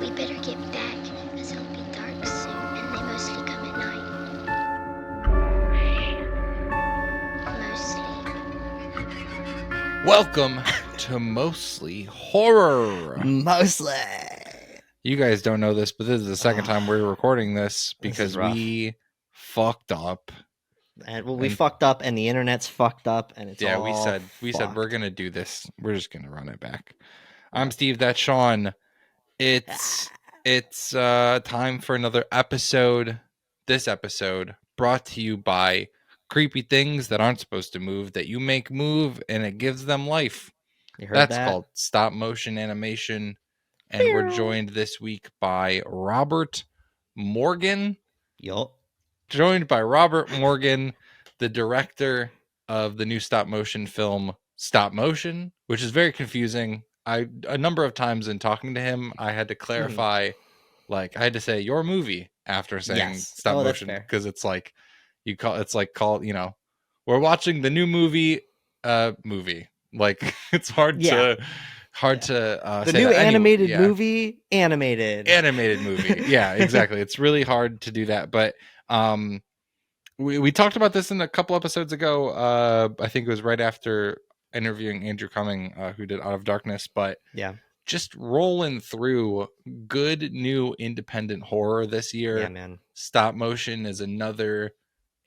We better get back, because it'll be dark soon, and they mostly come at night. Mostly. Welcome to Mostly Horror. Mostly. You guys don't know this, but this is the second time we're recording this because rough. we fucked up. And we fucked up, and the internet's fucked up, and it's all we said fucked. we're gonna do this. We're just gonna run it back. I'm Steve. That's Sean. It's time for another episode. This episode brought to you by creepy things that aren't supposed to move that you make move, and it gives them life. You heard That's that? called stop motion animation. And we're joined this week by Robert Morgan. Yup. Joined by Robert Morgan, the director of the new stop motion film Stopmotion, which is very confusing. A number of times in talking to him, I had to clarify, I had to say your movie after saying stop motion, because it's like we're watching the new movie. Like it's hard to the new animated movie animated movie. Yeah, exactly. It's really hard to do that, but we talked about this in a couple episodes ago. I think it was right after interviewing Andrew Cumming, who did Out of Darkness, but just rolling through good new independent horror this year. Yeah, man. Stop motion is another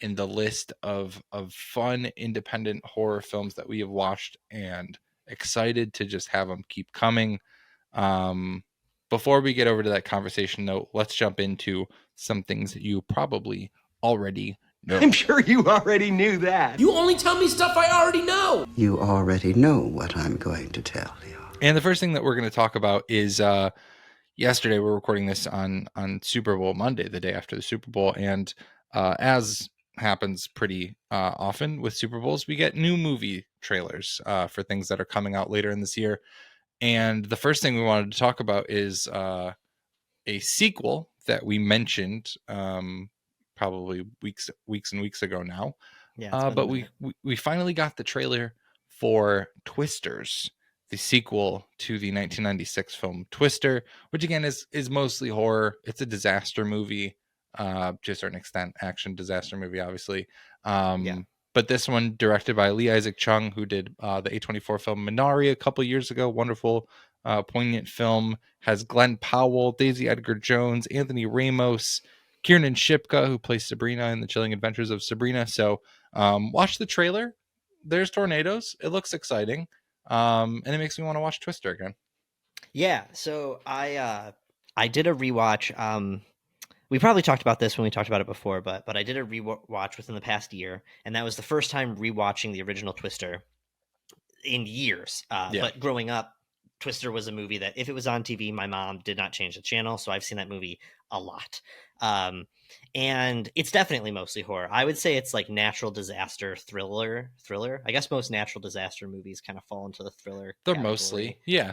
in the list of fun independent horror films that we have watched, and excited to just have them keep coming. Before we get over to that conversation, though, let's jump into some things that you probably already know. I'm sure you already knew that. You only tell me stuff I already know. You already know what I'm going to tell you. And the first thing that we're going to talk about is yesterday. We're recording this on Super Bowl Monday, the day after the Super Bowl, and as happens pretty often with Super Bowls, we get new movie trailers for things that are coming out later in this year. And the first thing we wanted to talk about is a sequel that we mentioned probably weeks and weeks ago now. But we finally got the trailer for Twisters, the sequel to the 1996 film Twister, which again is mostly horror. It's a disaster movie. To a certain extent, action disaster movie, obviously. But this one, directed by Lee Isaac Chung, who did the A24 film Minari a couple years ago. Wonderful, poignant film. Has Glenn Powell, Daisy Edgar Jones, Anthony Ramos, Kiernan Shipka, who plays Sabrina in The Chilling Adventures of Sabrina. So watch the trailer. There's tornadoes. It looks exciting. And it makes me want to watch Twister again. Yeah, so I did a rewatch. We probably talked about this when we talked about it before, but I did a rewatch within the past year, and that was the first time rewatching the original Twister in years. But growing up, Twister was a movie that if it was on TV, my mom did not change the channel, so I've seen that movie a lot. And it's definitely mostly horror. I would say it's like natural disaster thriller. I guess most natural disaster movies kind of fall into the thriller They're category. mostly, yeah.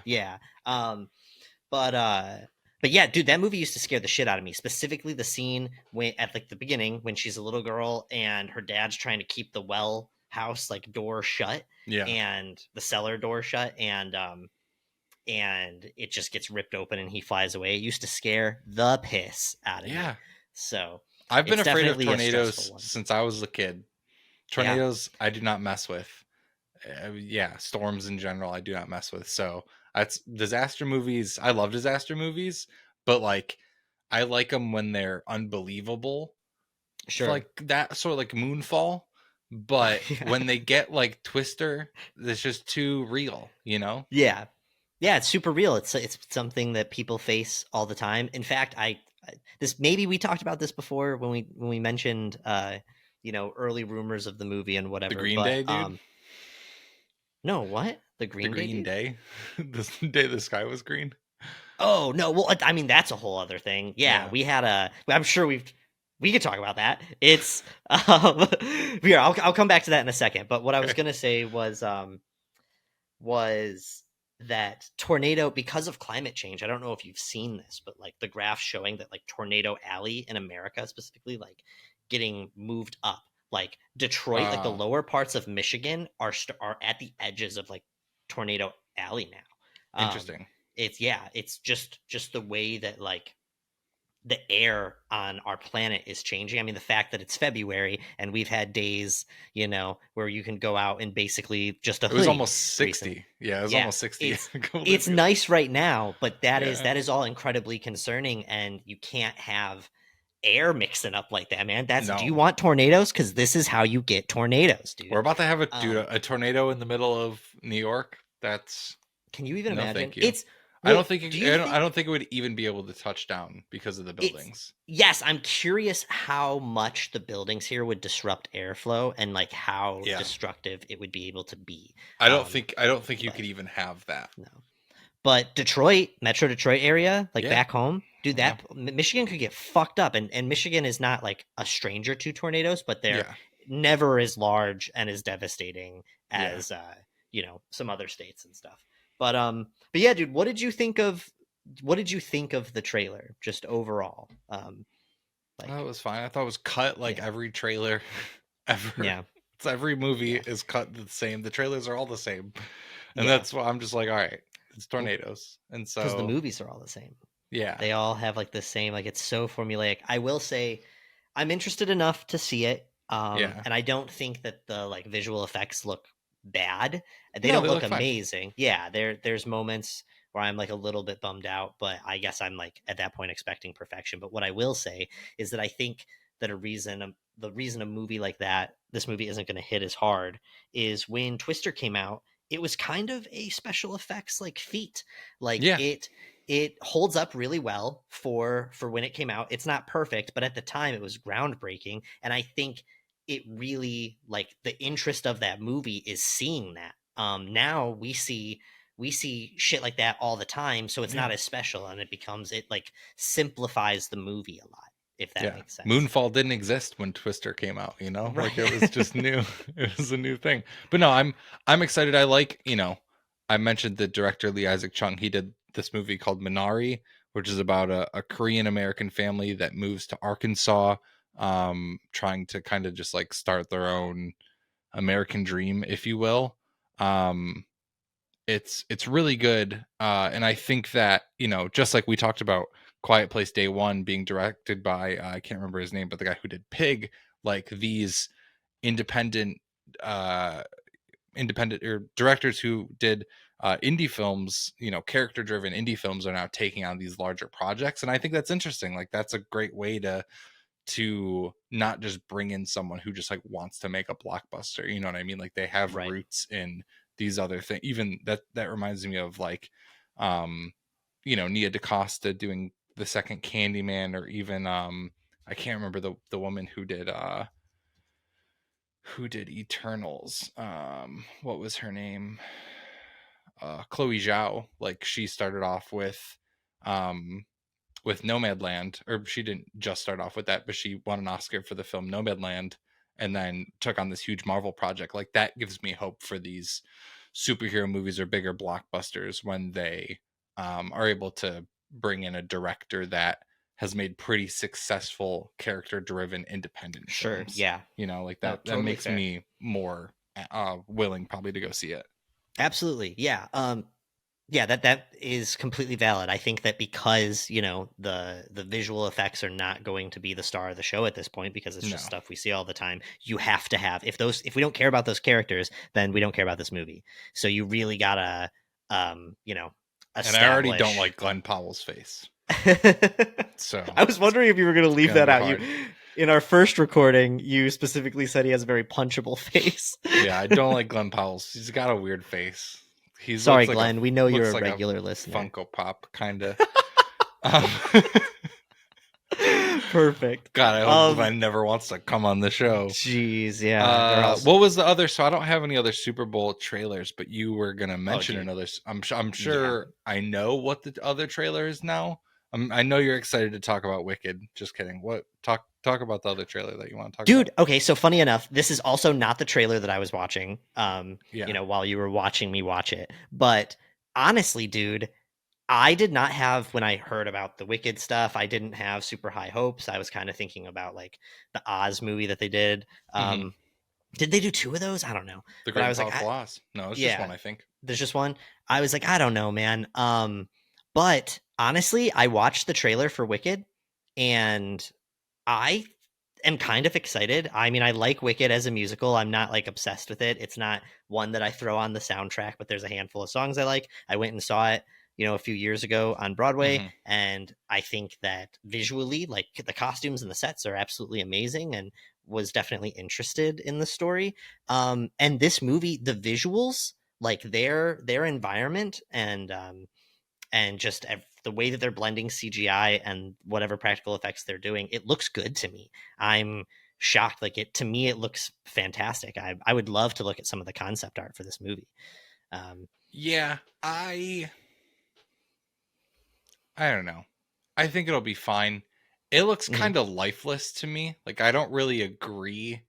But yeah, dude, that movie used to scare the shit out of me. Specifically, the scene at like the beginning when she's a little girl and her dad's trying to keep the well house like door shut, and the cellar door shut, and it just gets ripped open and he flies away. It used to scare the piss out of me. So I've been afraid of tornadoes since I was a kid. Tornadoes, I do not mess with. Storms in general, I do not mess with. So that's disaster movies. I love disaster movies, but like I like them when they're unbelievable. Sure, like that sort of like Moonfall. But when they get like Twister, it's just too real, you know? Yeah, it's super real. It's something that people face all the time. In fact, maybe we talked about this before when we mentioned early rumors of the movie and whatever. The Green Day, dude. No, what? The Green Day? The day the sky was green? Oh, no. Well, I mean, that's a whole other thing. Yeah. We had I'm sure we could talk about that. It's, here, I'll come back to that in a second. But what I was going to say was that tornado, because of climate change, I don't know if you've seen this, but like the graph showing that like Tornado Alley in America specifically, like getting moved up. Like Detroit, like the lower parts of Michigan are at the edges of like Tornado Alley now. Interesting. it's just the way that like the air on our planet is changing. I mean, the fact that it's February and we've had days, you know, where you can go out and basically just a It was hoodie almost 60. recently. Yeah, it was Yeah, almost 60. it's nice right now, but that Yeah. is all incredibly concerning, and you can't have air mixing up like that, man. Do you No. want tornadoes? Because this is how you get tornadoes, dude. We're about to have a tornado in the middle of New York. That's Can you even no, imagine? thank you. It's I well, don't think do you think- I don't think it would even be able to touch down because of the buildings. Yes, I'm curious how much the buildings here would disrupt airflow and like how destructive it would be able to be. I don't think you could even have that. No. But Detroit, Metro Detroit area, like Yeah. back home, dude, that Michigan could get fucked up. And Michigan is not like a stranger to tornadoes, but they're never as large and as devastating as you know, some other states and stuff. But yeah, dude, what did you think of the trailer just overall? Like, it was fine. I thought it was cut like every trailer ever. Yeah. It's every movie is cut the same. The trailers are all the same. And Yeah. that's why I'm just like, all right, it's tornadoes. And so because the movies are all the same. Yeah. They all have like the same, like it's so formulaic. I will say I'm interested enough to see it. And I don't think that the like visual effects look bad. They don't look amazing. Fine. Yeah, there's moments where I'm like a little bit bummed out, but I guess I'm like at that point expecting perfection. But what I will say is that I think that the reason a movie like that, this movie isn't going to hit as hard, is when Twister came out, it was kind of a special effects like feat. Like it holds up really well for when it came out. It's not perfect, but at the time it was groundbreaking. And I think it really, like, the interest of that movie is seeing that. Now we see shit like that all the time, so it's not as special, and it like simplifies the movie a lot, if that makes sense. Moonfall didn't exist when Twister came out, you know? Right. Like it was just new. It was a new thing. But no, I'm excited. I like, you know, I mentioned the director Lee Isaac Chung. He did this movie called Minari, which is about a Korean American family that moves to Arkansas, trying to kind of just like start their own American dream, if you will. It's really good. And I think that, you know, just like we talked about Quiet Place Day One being directed by, I can't remember his name, but the guy who did Pig, like these independent or directors who did indie films, you know, character driven indie films are now taking on these larger projects. And I think that's interesting. Like that's a great way to not just bring in someone who just like wants to make a blockbuster, you know what I mean? Like they have roots in these other things. Even that reminds me of like you know, Nia DaCosta doing the second Candyman, or even I can't remember the woman who did Eternals. What was her name? Chloe Zhao. Like she started off with Nomadland, or she didn't just start off with that, but she won an Oscar for the film Nomadland, and then took on this huge Marvel project. Like that gives me hope for these superhero movies or bigger blockbusters when they are able to bring in a director that has made pretty successful character-driven independent films. Yeah. You know, like that totally makes me more willing probably to go see it. Absolutely. Yeah. Yeah, that is completely valid. I think that because, you know, the visual effects are not going to be the star of the show at this point, because it's just stuff we see all the time. You have to have, if we don't care about those characters, then we don't care about this movie. So you really gotta, you know, establish. And I already don't like Glenn Powell's face. So I was wondering if you were going to leave that out. In our first recording, you specifically said he has a very punchable face. Yeah, I don't like Glenn Powell's. He's got a weird face. Sorry, Glenn. We know you're a regular listener. Funko Pop, kind of. Perfect. God, I hope Glenn never wants to come on the show. Jeez, yeah. What was the other? So I don't have any other Super Bowl trailers, but you were gonna mention another. I'm sure I know what the other trailer is now. I know you're excited to talk about Wicked. Just kidding. What talk about the other trailer that you want to talk about? Dude, okay, so funny enough, this is also not the trailer that I was watching, you know, while you were watching me watch it. But honestly, dude, I did not have, when I heard about the Wicked stuff, I didn't have super high hopes. I was kind of thinking about like the Oz movie that they did. Did they do 2 of those? I don't know. The Great and Powerful Oz. No, it's just one, I think. There's just one. I was like, I don't know, man. But honestly, I watched the trailer for Wicked, and I am kind of excited. I mean, I like Wicked as a musical. I'm not like obsessed with it. It's not one that I throw on the soundtrack, but there's a handful of songs I like. I went and saw it, a few years ago on Broadway, and I think that visually, like the costumes and the sets are absolutely amazing, and was definitely interested in the story. And this movie, the visuals, like their environment and just the way that they're blending CGI and whatever practical effects they're doing, it looks good to me. I'm shocked. Like to me, it looks fantastic. I would love to look at some of the concept art for this movie. Yeah, I don't know. I think it'll be fine. It looks kind of lifeless to me. Like I don't really agree.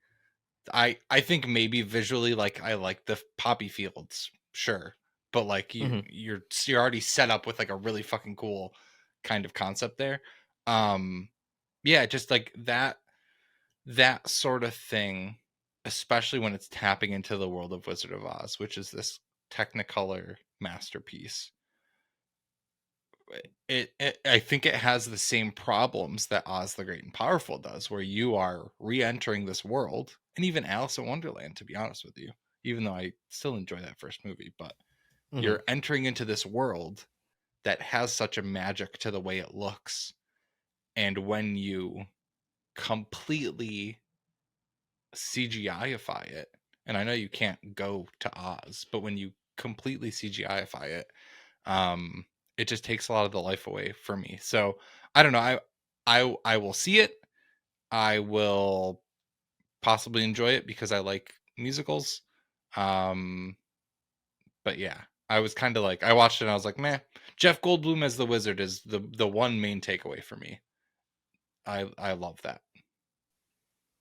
I think maybe visually, like I like the poppy fields, sure, but like you're already set up with like a really fucking cool kind of concept there. Yeah, just like that sort of thing, especially when it's tapping into the world of Wizard of Oz, which is this Technicolor masterpiece. I think it has the same problems that Oz the Great and Powerful does, where you are re-entering this world, and even Alice in Wonderland, to be honest with you, even though I still enjoy that first movie, but you're entering into this world that has such a magic to the way it looks, and when you completely CGI-ify it, and I know you can't go to Oz, but when you completely CGI-ify it, it just takes a lot of the life away for me. So I don't know. I will see it. I will possibly enjoy it because I like musicals. But yeah, I was kind of like, I watched it and I was like, man, Jeff Goldblum as the wizard is the one main takeaway for me. I love that.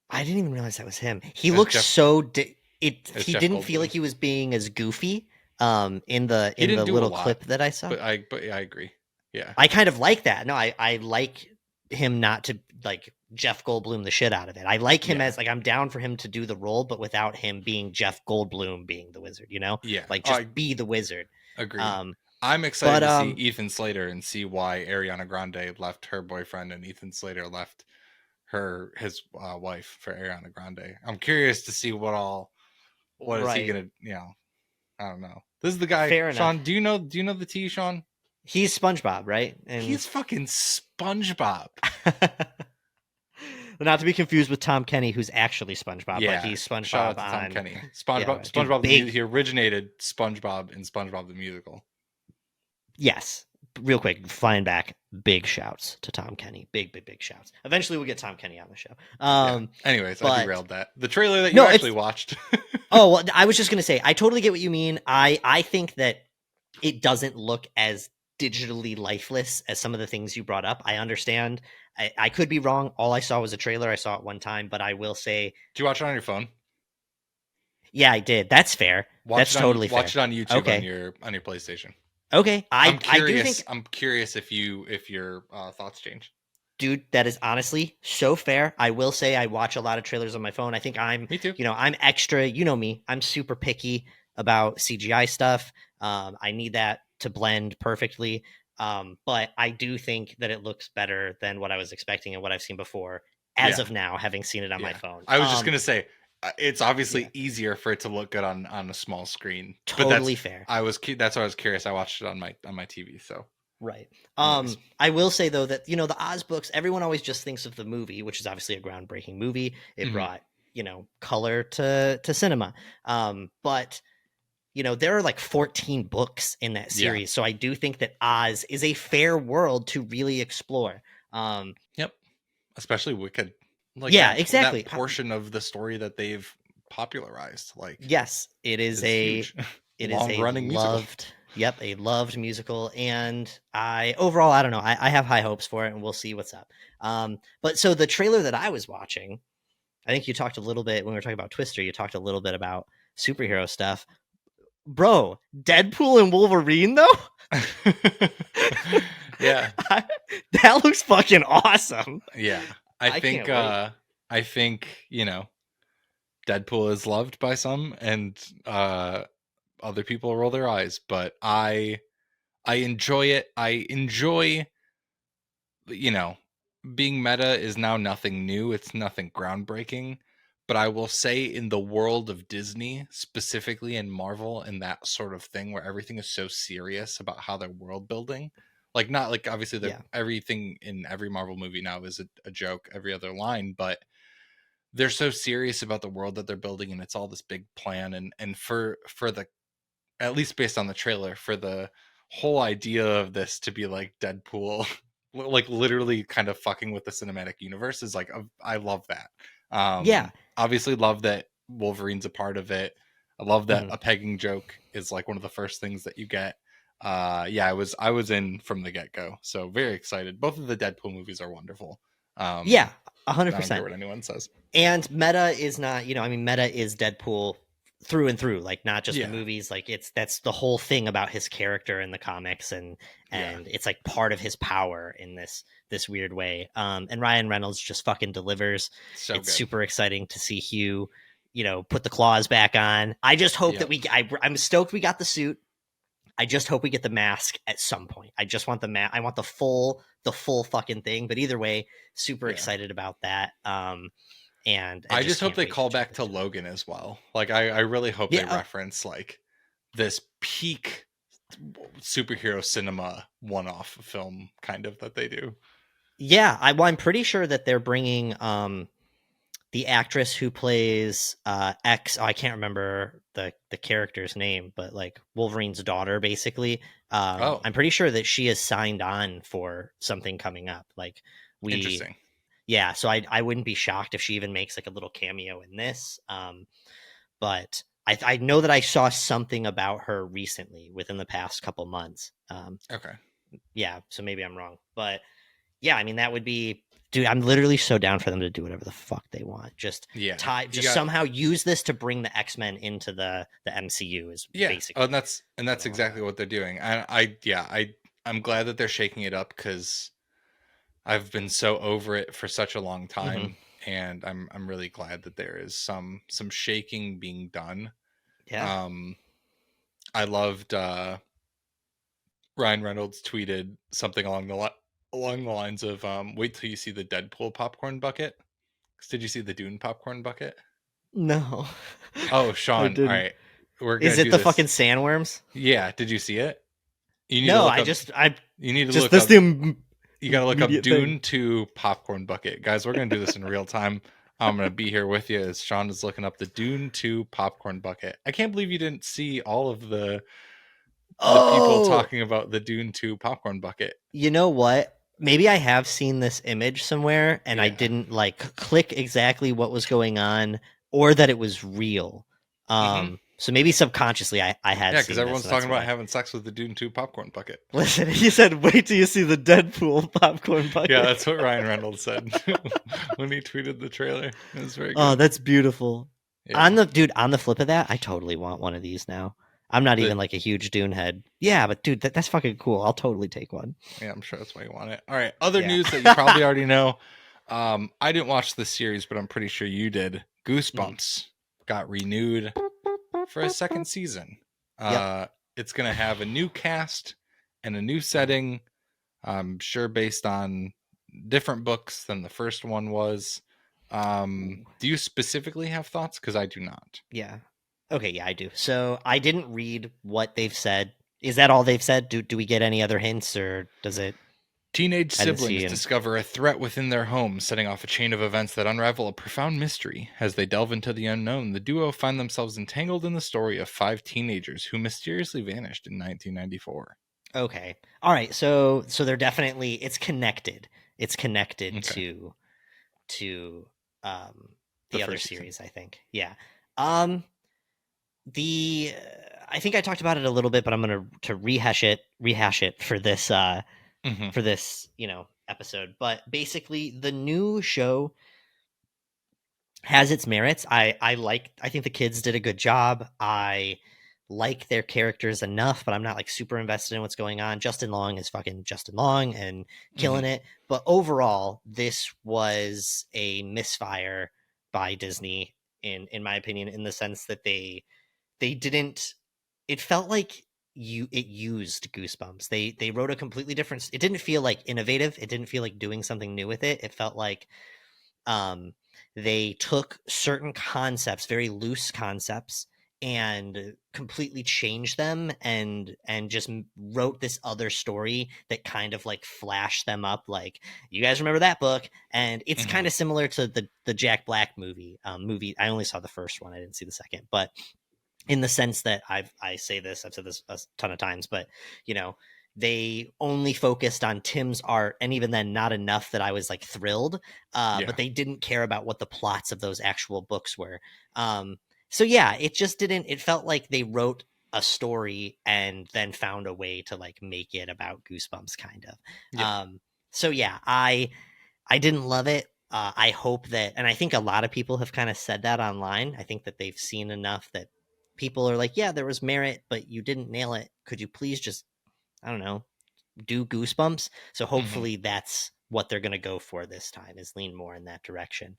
I didn't even realize that was him. He It's looks Jeff- so he Jeff didn't feel Goldblum. like he was being as goofy in the He didn't do a little lot, clip that I saw. But I agree. Yeah. I kind of like that. No, I like him not to like Jeff Goldblum the shit out of it. I like him as like, I'm down for him to do the role, but without him being Jeff Goldblum being the wizard, Yeah. like just be the wizard. Agree. I'm excited but, to see Ethan Slater and see why Ariana Grande left her boyfriend and Ethan Slater left his wife for Ariana Grande. I'm curious to see what is he gonna, I don't know. This is the guy. Fair Sean, enough. do you know the T, Sean? He's SpongeBob, right? And He's fucking SpongeBob. not to be confused with Tom Kenny, who's actually SpongeBob. Yeah, like he's SpongeBob shout out to Tom on Kenny. SpongeBob. dude, SpongeBob. big- He originated SpongeBob in SpongeBob the musical. Yes. Real quick, flying back, big shouts to Tom Kenny. Big shouts. Eventually we'll get Tom Kenny on the show. Anyways, but- I derailed that. The trailer that you No, actually watched. Oh, well, I was just gonna say, I totally get what you mean. I think that it doesn't look as digitally lifeless as some of the things you brought up. I understand. I could be wrong. All I saw was a trailer. I saw it one time, but I will say, Do you watch it on your phone? yeah, I did. That's fair. That's totally fair. Watch it on YouTube Okay. on your PlayStation. Okay, I'm I do curious. think, I'm curious if your thoughts change. dude, that is honestly so fair. I will say I watch a lot of trailers on my phone. I think Me too. I'm extra, you know me, I'm super picky about CGI stuff. I need that to blend perfectly. But I do think that it looks better than what I was expecting and what I've seen before as of now, having seen it on my phone. I was just going to say, it's obviously easier for it to look good on a small screen. Totally fair. That's why I was curious. I watched it on my TV. So right. Anyways. I will say though that the Oz books, everyone always just thinks of the movie, which is obviously a groundbreaking movie. It brought color to cinema. But there are like 14 books in that series, so I do think that Oz is a fair world to really explore. Yep, especially Wicked. Like exactly. That portion of the story that they've popularized. Like, yes, it is huge. It is long-running loved. Yep, a loved musical, and I don't know. I have high hopes for it, and we'll see what's up. But so the trailer that I was watching, I think you talked a little bit when we were talking about Twister. You talked a little bit about superhero stuff, bro. Deadpool and Wolverine, though. Yeah, that looks fucking awesome. Yeah, I think Deadpool is loved by some, and other people roll their eyes, but I I enjoy it. I enjoy, you know, being meta is now nothing new. It's nothing groundbreaking. But I will say, in the world of Disney, specifically in Marvel and that sort of thing, where everything is so serious about how they're world building, like, not like obviously Yeah. everything in every Marvel movie now is a joke, every other line, but they're so serious about the world that they're building, and it's all this big plan. And for the, at least based on the trailer, for the whole idea of this to be like Deadpool, like literally kind of fucking with the cinematic universe, is like, I love that. Yeah. Obviously love that Wolverine's a part of it. I love that Mhm. a pegging joke is like one of the first things that you get. Yeah, I was in from the get-go, so very excited. Both of the Deadpool movies are wonderful. Yeah, I don't care 100%. what anyone says. And meta is not, meta is Deadpool through and through, like not just the Yeah. movies. Like that's the whole thing about his character in the comics, and it's like part of his power in this weird way. And Ryan Reynolds just fucking delivers. So It's good. super exciting to see Hugh, put the claws back on. I just hope that I'm stoked we got the suit. I just hope we get the mask at some point. I just want the I want the full fucking thing. But either way, super excited about that. And I just hope can't they wait call check back this to out. Logan as well. Like, I really hope they Yeah. reference like this peak superhero cinema one-off film kind of that they do. Yeah, I'm pretty sure that they're bringing the actress who plays X. Oh, I can't remember the character's name, but like Wolverine's daughter, basically. Oh, I'm pretty sure that she is signed on for something coming up. Like interesting. yeah. So I wouldn't be shocked if she even makes like a little cameo in this. But I know that I saw something about her recently within the past couple months. Okay. Yeah, so maybe I'm wrong, but yeah, I mean that would be, dude. I'm literally so down for them to do whatever the fuck they want. Just somehow use this to bring the X-Men into the MCU is basically. Oh, and that's exactly what they're doing. I'm glad that they're shaking it up, because I've been so over it for such a long time, and I'm really glad that there is some shaking being done. Yeah. I loved Ryan Reynolds tweeted something along the lines of wait till you see the Deadpool popcorn bucket. Did you see the Dune popcorn bucket? No. Oh, Sean, all right. We're gonna Is it do the this. fucking sandworms? Yeah, did you see it? You need No, to look I up, just you need to just look that's up, the you gotta look up immediate Dune thing. 2 popcorn bucket. Guys, we're gonna do this in real time. I'm gonna be here with you as Sean is looking up the Dune 2 popcorn bucket. I can't believe you didn't see all of the people talking about the Dune 2 popcorn bucket. You know what? Maybe I have seen this image somewhere and I Yeah. didn't like click exactly what was going on or that it was real. So maybe subconsciously I had Yeah, seen because everyone's this, so that's talking about why. having sex with the Dune 2 popcorn bucket. Listen, he said, "Wait till you see the Deadpool popcorn bucket." Yeah, that's what Ryan Reynolds said when he tweeted the trailer. It was very good. Oh, that's beautiful. Yeah. On the flip of that, I totally want one of these now. I'm not even like a huge Dune head. Yeah, but dude, that's fucking cool. I'll totally take one. Yeah, I'm sure that's why you want it. All right, other news that you probably already know. I didn't watch the series, but I'm pretty sure you did. Goosebumps got renewed for a second season. It's going to have a new cast and a new setting. I'm sure based on different books than the first one was. Do you specifically have thoughts? Because I do not. Yeah. Okay, yeah, I do. So I didn't read what they've said. Is that all they've said? Do we get any other hints, or does it? Teenage siblings discover a threat within their home, setting off a chain of events that unravel a profound mystery. As they delve into the unknown, the duo find themselves entangled in the story of 5 teenagers who mysteriously vanished in 1994. Okay. All right. So they're definitely, it's connected. It's connected to the other series, I think. Yeah. I think I talked about it a little bit, but I'm going to rehash it for this for this, episode. But basically the new show has its merits. I think the kids did a good job. I like their characters enough, but I'm not like super invested in what's going on. Justin Long is fucking Justin Long and killing it. But overall, this was a misfire by Disney, in my opinion, in the sense that they didn't. It felt like it used Goosebumps. They wrote a completely different. It didn't feel like innovative. It didn't feel like doing something new with it. It felt like they took certain concepts, very loose concepts, and completely changed them and just wrote this other story that kind of like flashed them up, like, you guys remember that book? And it's kind of similar to the Jack Black movie. I only saw the first one, I didn't see the second, but in the sense that I've said this a ton of times, but they only focused on Tim's art, and even then not enough that I was like thrilled, but they didn't care about what the plots of those actual books were. So yeah, it just didn't, it felt like they wrote a story and then found a way to like make it about Goosebumps kind of. So yeah, I didn't love it. I hope that, and I think a lot of people have kind of said that online. I think that they've seen enough that people are like, yeah, there was merit, but you didn't nail it. Could you please just, I don't know, do Goosebumps? So hopefully that's what they're going to go for this time, is lean more in that direction.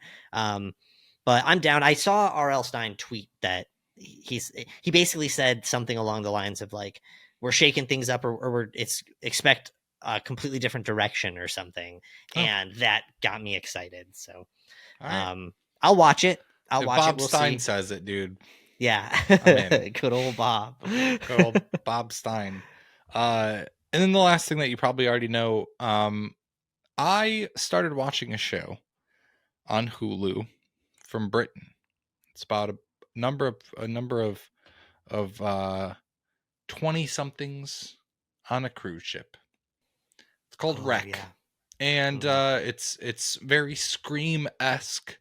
But I'm down. I saw R.L. Stine tweet that he basically said something along the lines of like, we're shaking things up, or it's expect a completely different direction or something. And that got me excited. So I'll watch it. If Bob We'll Stein see. says it, dude. Yeah. I'm in. Good old Bob. Good old Bob Stein. And then the last thing that you probably already know, I started watching a show on Hulu from Britain. It's about a number of 20 somethings on a cruise ship. It's called Wreck. Yeah. And it's very Scream-esque.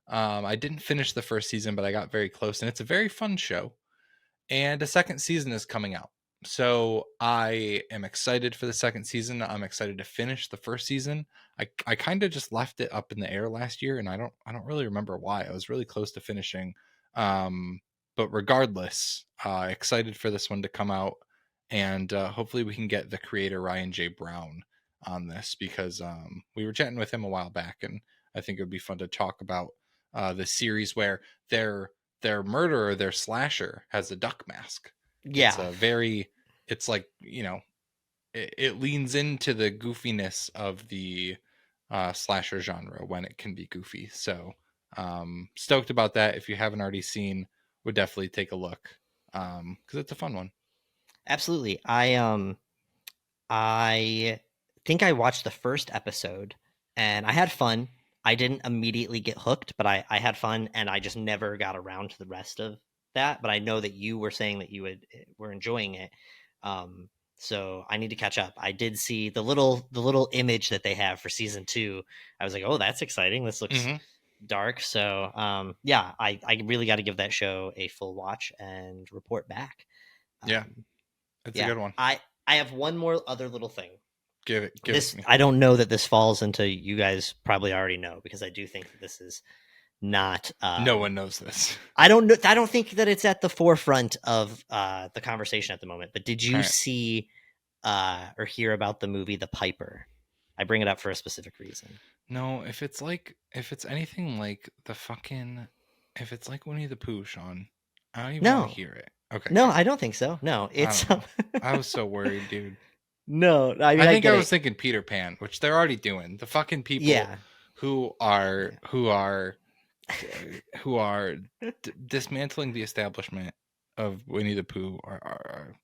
I didn't finish the first season, but I got very close, and it's a very fun show. And a second season is coming out. So I am excited for the second season. I'm excited to finish the first season. I kind of just left it up in the air last year, and I don't really remember why. I was really close to finishing. But regardless, excited for this one to come out, and hopefully we can get the creator Ryan J. Brown on this, because we were chatting with him a while back, and I think it would be fun to talk about the series where their murderer, their slasher, has a duck mask. Yeah. It's like, it leans into the goofiness of the slasher genre when it can be goofy. So stoked about that. If you haven't already seen, would definitely take a look, because it's a fun one. Absolutely. I think I watched the first episode and I had fun. I didn't immediately get hooked, but I had fun, and I just never got around to the rest of that. But I know that you were saying that you were enjoying it. So I need to catch up. I did see the little image that they have for season 2. I was like, oh, that's exciting. This looks dark. So I really got to give that show a full watch and report back. It's a good one. I have one more other little thing. Give it to me. I don't know that this falls into, you guys probably already know, because I do think that this is not. No one knows this. I don't know. I don't think that it's at the forefront of the conversation at the moment. But did you see or hear about the movie The Piper? I bring it up for a specific reason. No, if it's anything like if it's like Winnie the Pooh, Sean, I don't even want to hear it. Okay. No, I don't think so. No, it's. I was so worried, dude. No, I mean, I was thinking Peter Pan, which they're already doing. The fucking people who are dismantling the establishment of Winnie the Pooh are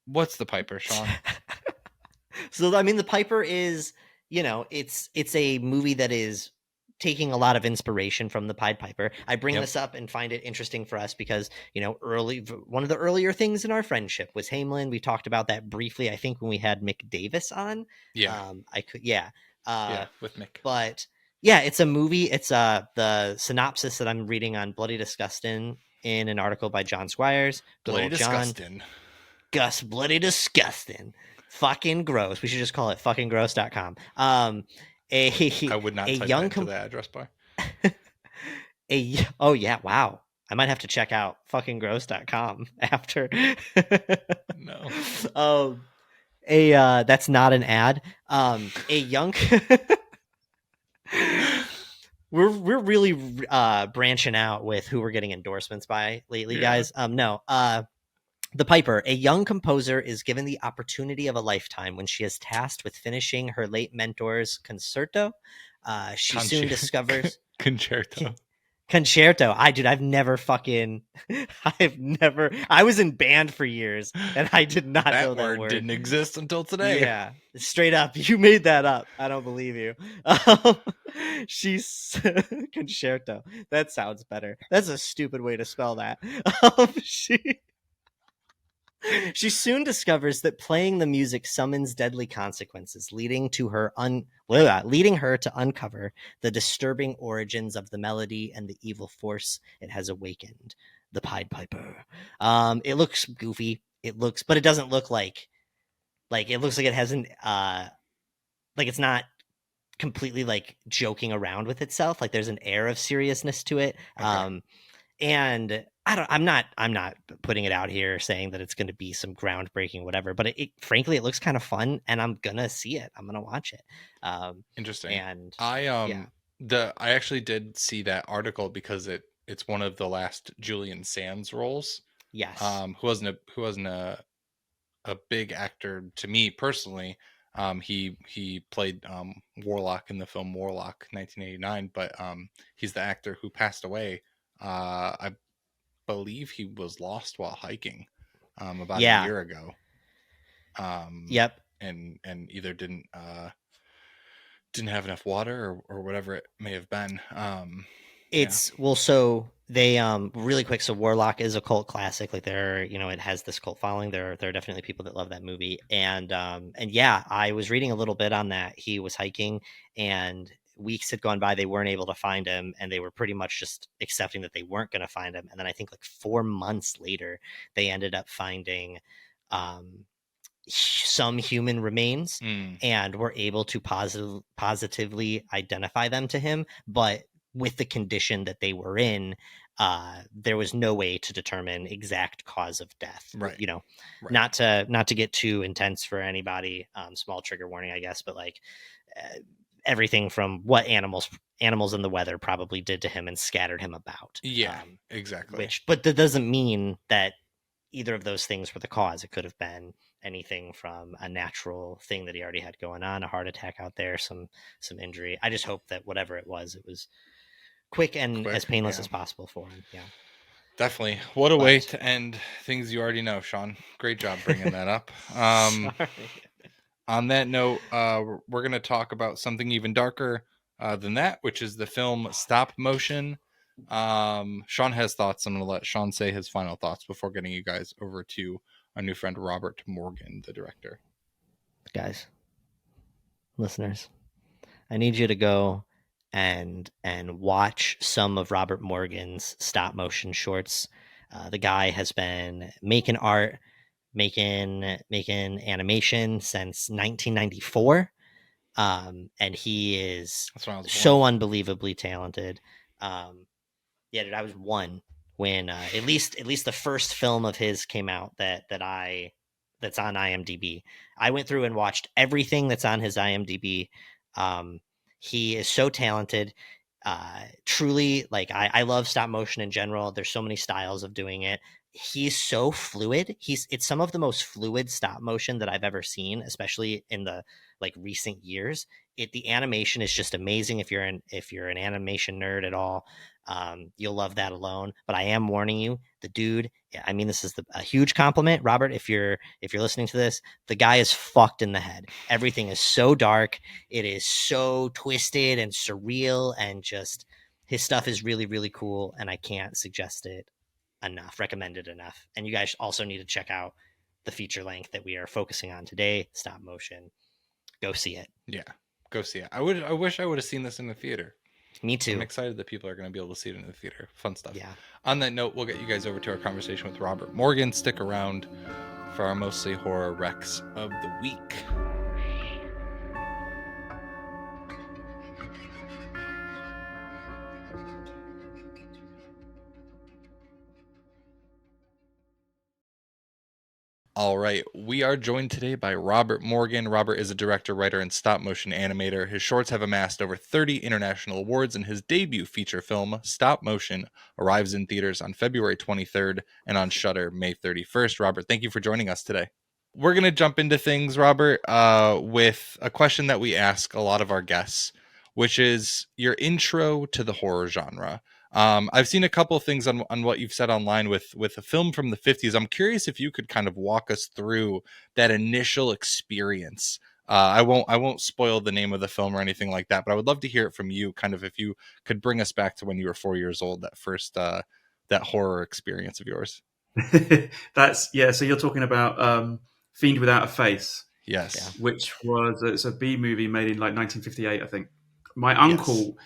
what's The Piper, Sean? So I mean, The Piper is, it's a movie that is taking a lot of inspiration from the Pied Piper. I bring this up and find it interesting for us because, one of the earlier things in our friendship was Hamelin. We talked about that briefly, I think, when we had Mick Davis on. Yeah. With Mick. But yeah, it's a movie. It's the synopsis that I'm reading on Bloody Disgusting in an article by John Squires. Bloody Disgusting. Gus, Bloody Disgusting. Fucking gross. We should just call it fuckinggross.com. I would not type that into the address bar. Oh yeah, wow. I might have to check out fuckinggross.com after. No. That's not an ad. A young We're really branching out with who we're getting endorsements by lately, guys. The Piper, a young composer, is given the opportunity of a lifetime when she is tasked with finishing her late mentor's concerto. She soon discovers Concerto. concerto. I've never fucking, I was in band for years and I did not know That that word word. didn't exist until today. Yeah, straight up. You made that up. I don't believe you. She's concerto. That sounds better. That's a stupid way to spell that. She soon discovers that playing the music summons deadly consequences, leading her to uncover the disturbing origins of the melody and the evil force it has awakened. The Pied Piper. It looks goofy. But it doesn't look like it looks like it hasn't like it's not completely like joking around with itself. Like there's an air of seriousness to it. Okay. And I'm not putting it out here saying that it's going to be some groundbreaking whatever, but frankly it looks kind of fun and I'm gonna see it. I'm gonna watch it. Interesting. And I yeah. I actually did see that article because it's one of the last Julian Sands roles. Yes. Who wasn't a big actor to me personally. He played Warlock in the film Warlock 1989, but he's the actor who passed away. I believe he was lost while hiking about a year ago. Yep. And either didn't have enough water or whatever it may have been. It's well, so they really quick. So Warlock is a cult classic. Like it has this cult following. There are definitely people that love that movie. And yeah, I was reading a little bit on that. He was hiking, and weeks had gone by. They weren't able to find him, and they were pretty much just accepting that they weren't going to find him. And then I think like 4 months later, they ended up finding some human remains and were able to positively identify them to him, but with the condition that they were in, there was no way to determine exact cause of death. Right. Right. Not to get too intense for anybody. Small trigger warning, I guess, but like everything from what animals in the weather probably did to him and scattered him about. Yeah, exactly. But that doesn't mean that either of those things were the cause. It could have been anything from a natural thing that he already had going on, a heart attack out there, some injury. I just hope that whatever it was quick and as painless as possible for him. Yeah, definitely. What a way to end things you already know, Sean. Great job bringing that up. On that note, we're going to talk about something even darker than that, which is the film Stopmotion. Sean has thoughts. I'm going to let Sean say his final thoughts before getting you guys over to our new friend Robert Morgan, the director. Guys, listeners, I need you to go and watch some of Robert Morgan's stop motion shorts. The guy has been making art, making animation since 1994. And he is so unbelievably talented. Yeah, dude, I was 1 when at least the first film of his came out that's on IMDb. I went through and watched everything that's on his IMDb. He is so talented. Truly, like I love stop motion in general. There's so many styles of doing it. He's so fluid. It's some of the most fluid stop motion that I've ever seen, especially in the like recent years. The animation is just amazing. If you're an animation nerd at all, you'll love that alone. But I am warning you, the dude, I mean, this is a huge compliment, Robert. If you're listening to this, the guy is fucked in the head. Everything is so dark. It is so twisted and surreal, and just his stuff is really, really cool. And I can't recommend it enough. And you guys also need to check out the feature length that we are focusing on today, Stop Motion. Go see it. Yeah, go see it. I wish I would have seen this in the theater. Me too. I'm excited that people are going to be able to see it in the theater. Fun stuff. Yeah. On that note, we'll get you guys over to our conversation with Robert Morgan. Stick around for our mostly horror recs of the week. All right, we are joined today by Robert Morgan. Robert is a director, writer, and stop-motion animator. His shorts have amassed over 30 international awards, and his debut feature film, Stopmotion, arrives in theaters on February 23rd and on Shudder May 31st. Robert, thank you for joining us today. We're going to jump into things, Robert, with a question that we ask a lot of our guests, which is your intro to the horror genre. I've seen a couple of things on what you've said online with a film from the 50s. I'm curious if you could kind of walk us through that initial experience. I won't spoil the name of the film or anything like that, but I would love to hear it from you. Kind of if you could bring us back to when you were 4 years old, that first that horror experience of yours. So you're talking about Fiend Without a Face, Yes. which it's a B movie made in like 1958, I think. My uncle,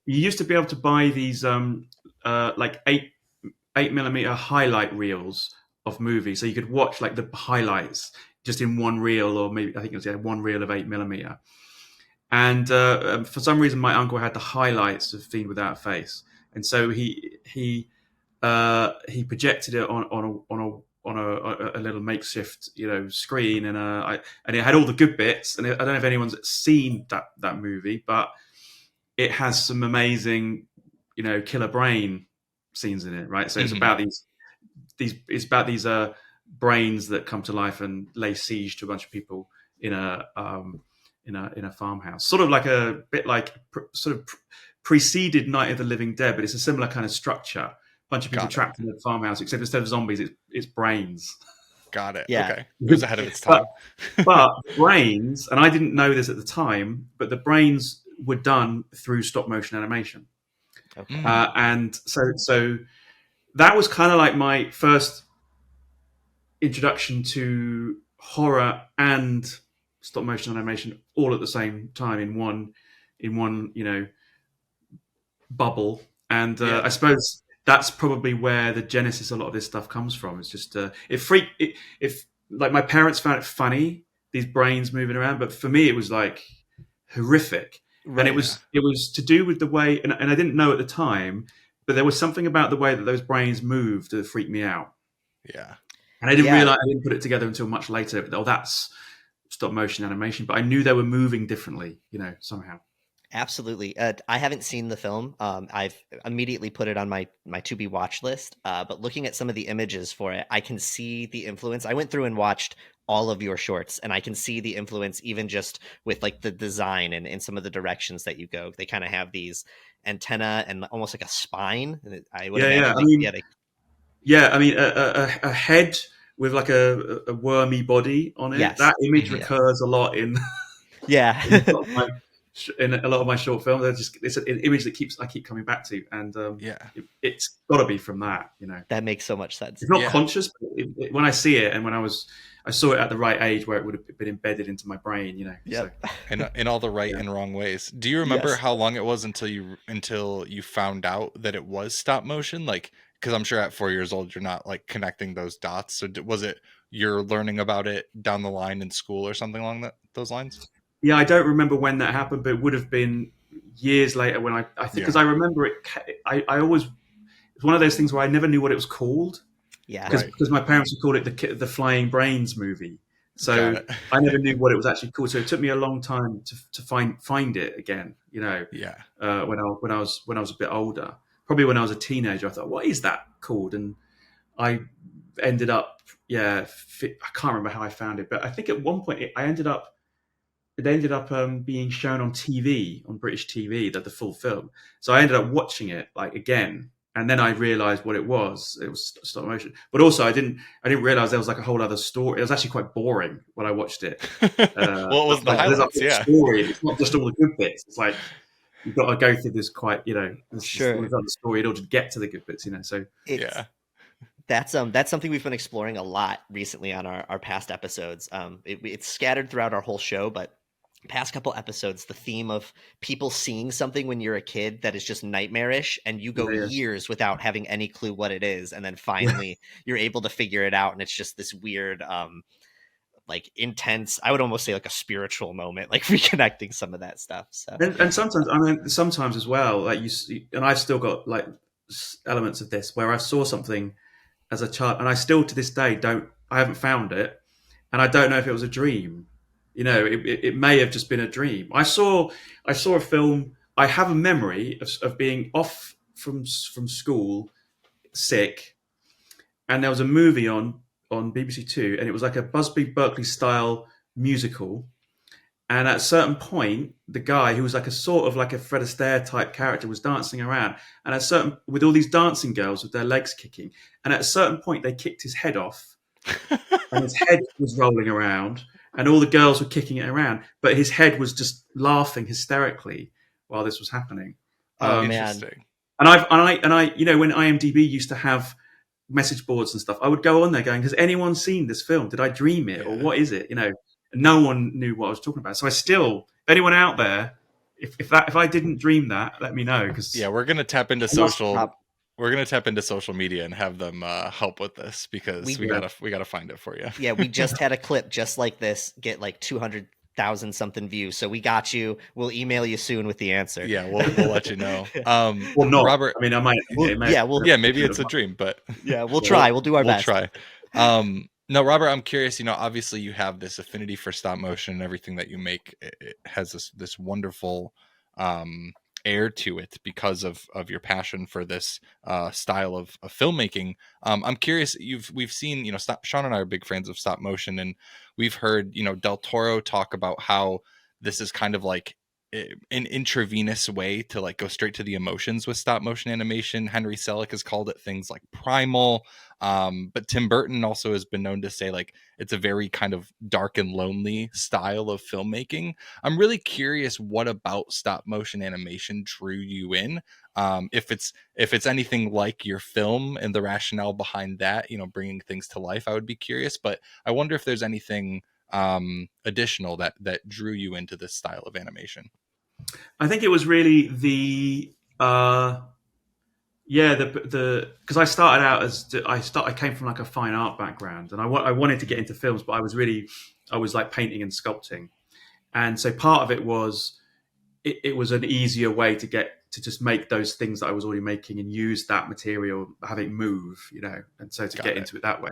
you used to be able to buy these like 8mm highlight reels of movies, so you could watch like the highlights just in one reel, or maybe I think it was one reel of 8mm. And for some reason, my uncle had the highlights of Fiend Without a Face, and so he projected it on a little makeshift, screen, and it had all the good bits. And I don't know if anyone's seen that movie, but it has some amazing, killer brain scenes in it, right? So it's about these brains that come to life and lay siege to a bunch of people in a farmhouse, sort of like a bit like preceded Night of the Living Dead, but it's a similar kind of structure. Bunch of people trapped in a farmhouse, except instead of zombies, it's brains. Got it. Yeah. Okay. It was ahead of its time. But brains, and I didn't know this at the time, but the brains were done through stop motion animation. Okay. And so that was kind of like my first introduction to horror and stop motion animation all at the same time in one bubble. And I suppose that's probably where the genesis of a lot of this stuff comes from. It's just if like my parents found it funny, these brains moving around, but for me it was like horrific. Right. And it was to do with the way, and I didn't know at the time, but there was something about the way that those brains moved that freaked me out. Yeah. And I didn't realize, I didn't put it together until much later. That's stop motion animation, but I knew they were moving differently, somehow. Absolutely. I haven't seen the film. I've immediately put it on my to be watch list. But looking at some of the images for it, I can see the influence. I went through and watched all of your shorts, and I can see the influence even just with like the design and some of the directions that you go. They kind of have these antenna and almost like a spine. I would imagine. I mean, a head with like a wormy body on it. Yes. That image recurs a lot in in a lot of my short films. It's an image that I keep coming back to, and it's got to be from that. That makes so much sense. It's not conscious, but when I see it, and when I saw it at the right age where it would have been embedded into my brain. So. In all the right and wrong ways. Do you remember how long it was until you found out that it was stop motion? Like, because I'm sure at 4 years old you're not like connecting those dots. So was it you're learning about it down the line in school or something along those lines? Yeah, I don't remember when that happened, but it would have been years later when I think, because I remember it. I always, it's one of those things where I never knew what it was called. Yeah, because my parents would call it the Flying Brains movie, so I never knew what it was actually called. So it took me a long time to find it again. When I was a bit older, probably when I was a teenager, I thought, what is that called? And I ended up, I can't remember how I found it, but I think at one point it ended up being shown on TV, on British TV, the full film. So I ended up watching it like again, and then I realized what it was. It was stop motion, but also I didn't realize there was like a whole other story. It was actually quite boring when I watched it. What was the highlights? Story. It's not just all the good bits. It's like you've got to go through this quite, the story in order to get to the good bits. So That's something we've been exploring a lot recently on our past episodes. It's scattered throughout our whole show, but past couple episodes, the theme of people seeing something when you're a kid that is just nightmarish, and you go years without having any clue what it is, and then finally you're able to figure it out, and it's just this weird, like intense. I would almost say like a spiritual moment, like reconnecting some of that stuff. So and sometimes as well, like you see, and I've still got like elements of this where I saw something as a child, and I still to this day I haven't found it, and I don't know if it was a dream. You know, it may have just been a dream. I saw a film. I have a memory of being off from school, sick, and there was a movie on BBC Two, and it was like a Busby Berkeley style musical. And at a certain point, the guy who was like a sort of like a Fred Astaire type character was dancing around, and at a certain with all these dancing girls with their legs kicking. And at a certain point, they kicked his head off, and his head was rolling around, and all the girls were kicking it around, but his head was just laughing hysterically while this was happening. Oh man. Interesting. And I, you know, when IMDb used to have message boards and stuff, I would go on there going, "Has anyone seen this film? Did I dream it, or what is it?" You know, no one knew what I was talking about. So I still, if anyone out there, if I didn't dream that, let me know. Because we're gonna tap into social. We're gonna tap into social media and have them help with this, because we gotta find it for you. Yeah, we just had a clip just like this get like 200,000 something views. So we got you. We'll email you soon with the answer. Yeah, we'll let you know. well, not Robert. I mean, I might. Maybe it's a dream, but we'll try. We'll do our best. We'll try. No, Robert, I'm curious. You know, obviously you have this affinity for stop motion, and everything that you make it has this wonderful air to it because of your passion for this style of filmmaking. I'm curious. We've seen, you know, Sean and I are big fans of stop motion, and we've heard, you know, Del Toro talk about how this is kind of like an intravenous way to like go straight to the emotions with stop motion animation. Henry Selick has called it things like primal. But Tim Burton also has been known to say like it's a very kind of dark and lonely style of filmmaking. I'm really curious what about stop motion animation drew you in. If it's anything like your film and the rationale behind that, you know, bringing things to life, I would be curious. But I wonder if there's anything additional that drew you into this style of animation. I think it was really the because I started out I came from like a fine art background, and I wanted to get into films, but I was like painting and sculpting, and so part of it was it was an easier way to get to just make those things that I was already making and use that material, have it move, you know, and so to get into it that way.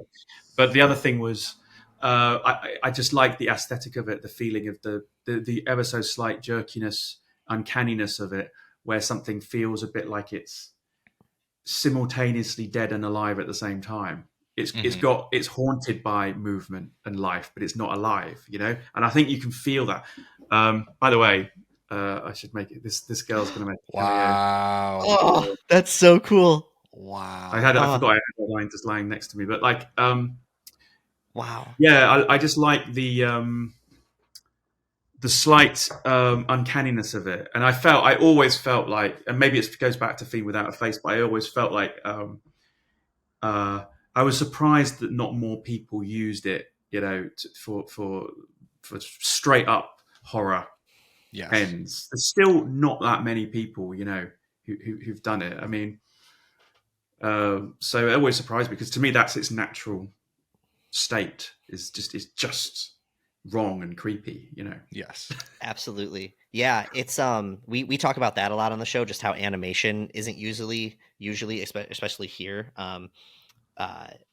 But the other thing was I just like the aesthetic of it, the feeling of the ever so slight jerkiness, uncanniness of it, where something feels a bit like it's simultaneously dead and alive at the same time. It's haunted by movement and life, but it's not alive, you know. And I think you can feel that. By the way, I should make it. This girl's going to make it. Wow! Oh, that's so cool. Wow! I forgot I had that line just lying next to me, but like, wow. Yeah, I just like the slight uncanniness of it, and I always felt like, and maybe it goes back to Fiend Without a Face, but I always felt like I was surprised that not more people used it, you know, for straight up horror. Yes. Ends. There's still not that many people, you know, who've done it. I mean, so it always surprised me, because to me that's its natural state is just wrong and creepy, you know. Yes, absolutely. Yeah, it's we talk about that a lot on the show, just how animation isn't usually especially here, or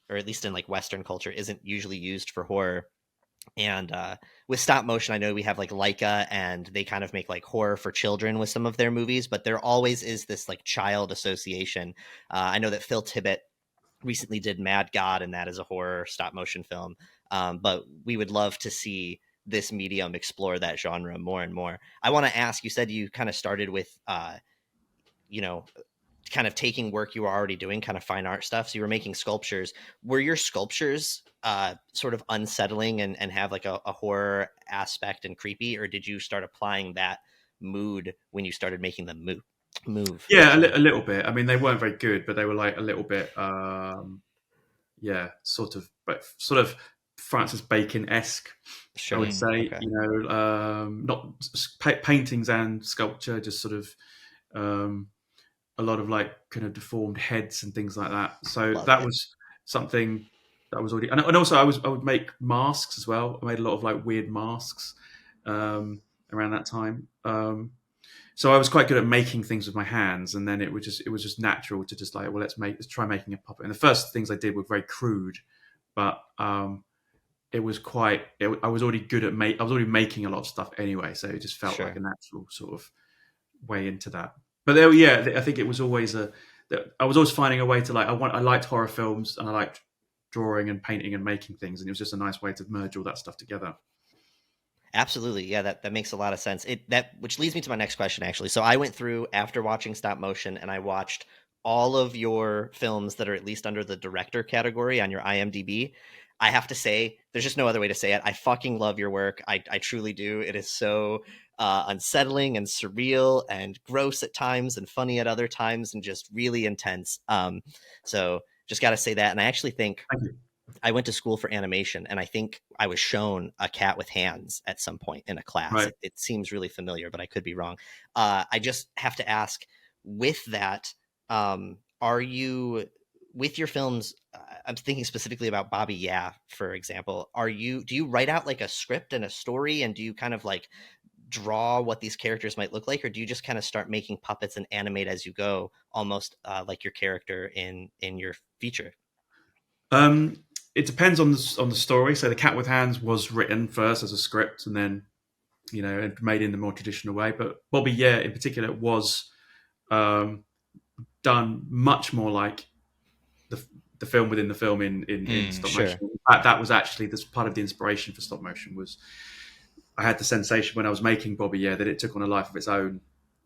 at least in like Western culture, isn't usually used for horror. And with stop motion, I know we have like Leica, and they kind of make like horror for children with some of their movies, but there always is this like child association. I know that Phil Tippett recently did Mad God, and that is a horror stop motion film. But we would love to see this medium explore that genre more and more. I want to ask, you said you kind of started with, you know, kind of taking work you were already doing, kind of fine art stuff. So you were making sculptures. Were your sculptures sort of unsettling and have like a horror aspect and creepy, or did you start applying that mood when you started making them move? Yeah, a little bit. I mean, they weren't very good, but they were like a little bit, sort of Francis Bacon-esque, sure. I would say. Okay. You know, not paintings and sculpture, just sort of a lot of like kind of deformed heads and things like that. So that was something that was already, and also I would make masks as well. I made a lot of like weird masks around that time. So I was quite good at making things with my hands, and then it was just natural to just like, well, let's try making a puppet. And the first things I did were very crude, but it was quite. I was already good at I was already making a lot of stuff anyway, so it just felt Sure. like a natural sort of way into that. But there, yeah, I think it was always I was always finding a way to like. I liked horror films, and I liked drawing and painting and making things, and it was just a nice way to merge all that stuff together. Absolutely. Yeah, that makes a lot of sense. Which leads me to my next question, actually. So I went through after watching Stop Motion, and I watched all of your films that are at least under the director category on your IMDb. I have to say, there's just no other way to say it. I fucking love your work. I truly do. It is so unsettling and surreal and gross at times and funny at other times and just really intense. So just got to say that. And I actually think I went to school for animation, and I think I was shown a cat with hands at some point in a class. Right. It seems really familiar, but I could be wrong. I just have to ask, with that, are you, with your films, I'm thinking specifically about Bobby Yeah, for example, do you write out like a script and a story, and do you kind of like draw what these characters might look like, or do you just kind of start making puppets and animate as you go, almost like your character in your feature? It depends on the story. So the Cat with Hands was written first as a script, and then made in the more traditional way. But Bobby Yeah, in particular, was done much more like the film within the film in stop motion. In fact, that was actually this part of the inspiration for stop motion. Was I had the sensation when I was making Bobby Yeah that it took on a life of its own,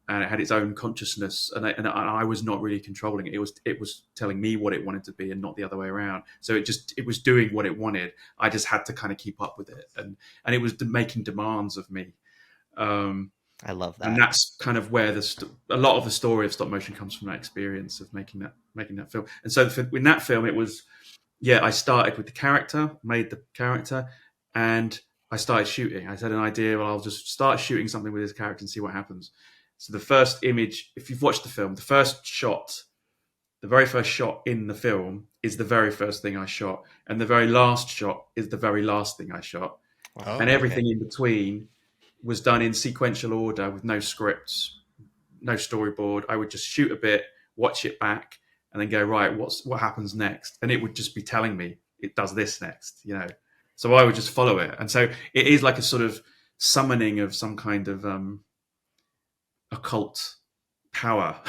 and it had its own consciousness, and I was not really controlling it. It was telling me what it wanted to be, and not the other way around. So it was doing what it wanted. I just had to kind of keep up with it, and it was making demands of me. I love that, and that's kind of where a lot of the story of stop motion comes from, that experience of making that film. And so in that film, it was, I started with the character, made the character, and I started shooting. I had an idea, well, I'll just start shooting something with this character and see what happens. So the first image, if you've watched the film, the very first shot in the film is the very first thing I shot. And the very last shot is the very last thing I shot. Wow. And everything in between was done in sequential order with no scripts, no storyboard. I would just shoot a bit, watch it back, and then go, right, what happens next? And it would just be telling me it does this next, So I would just follow it. And so it is like a sort of summoning of some kind of occult power.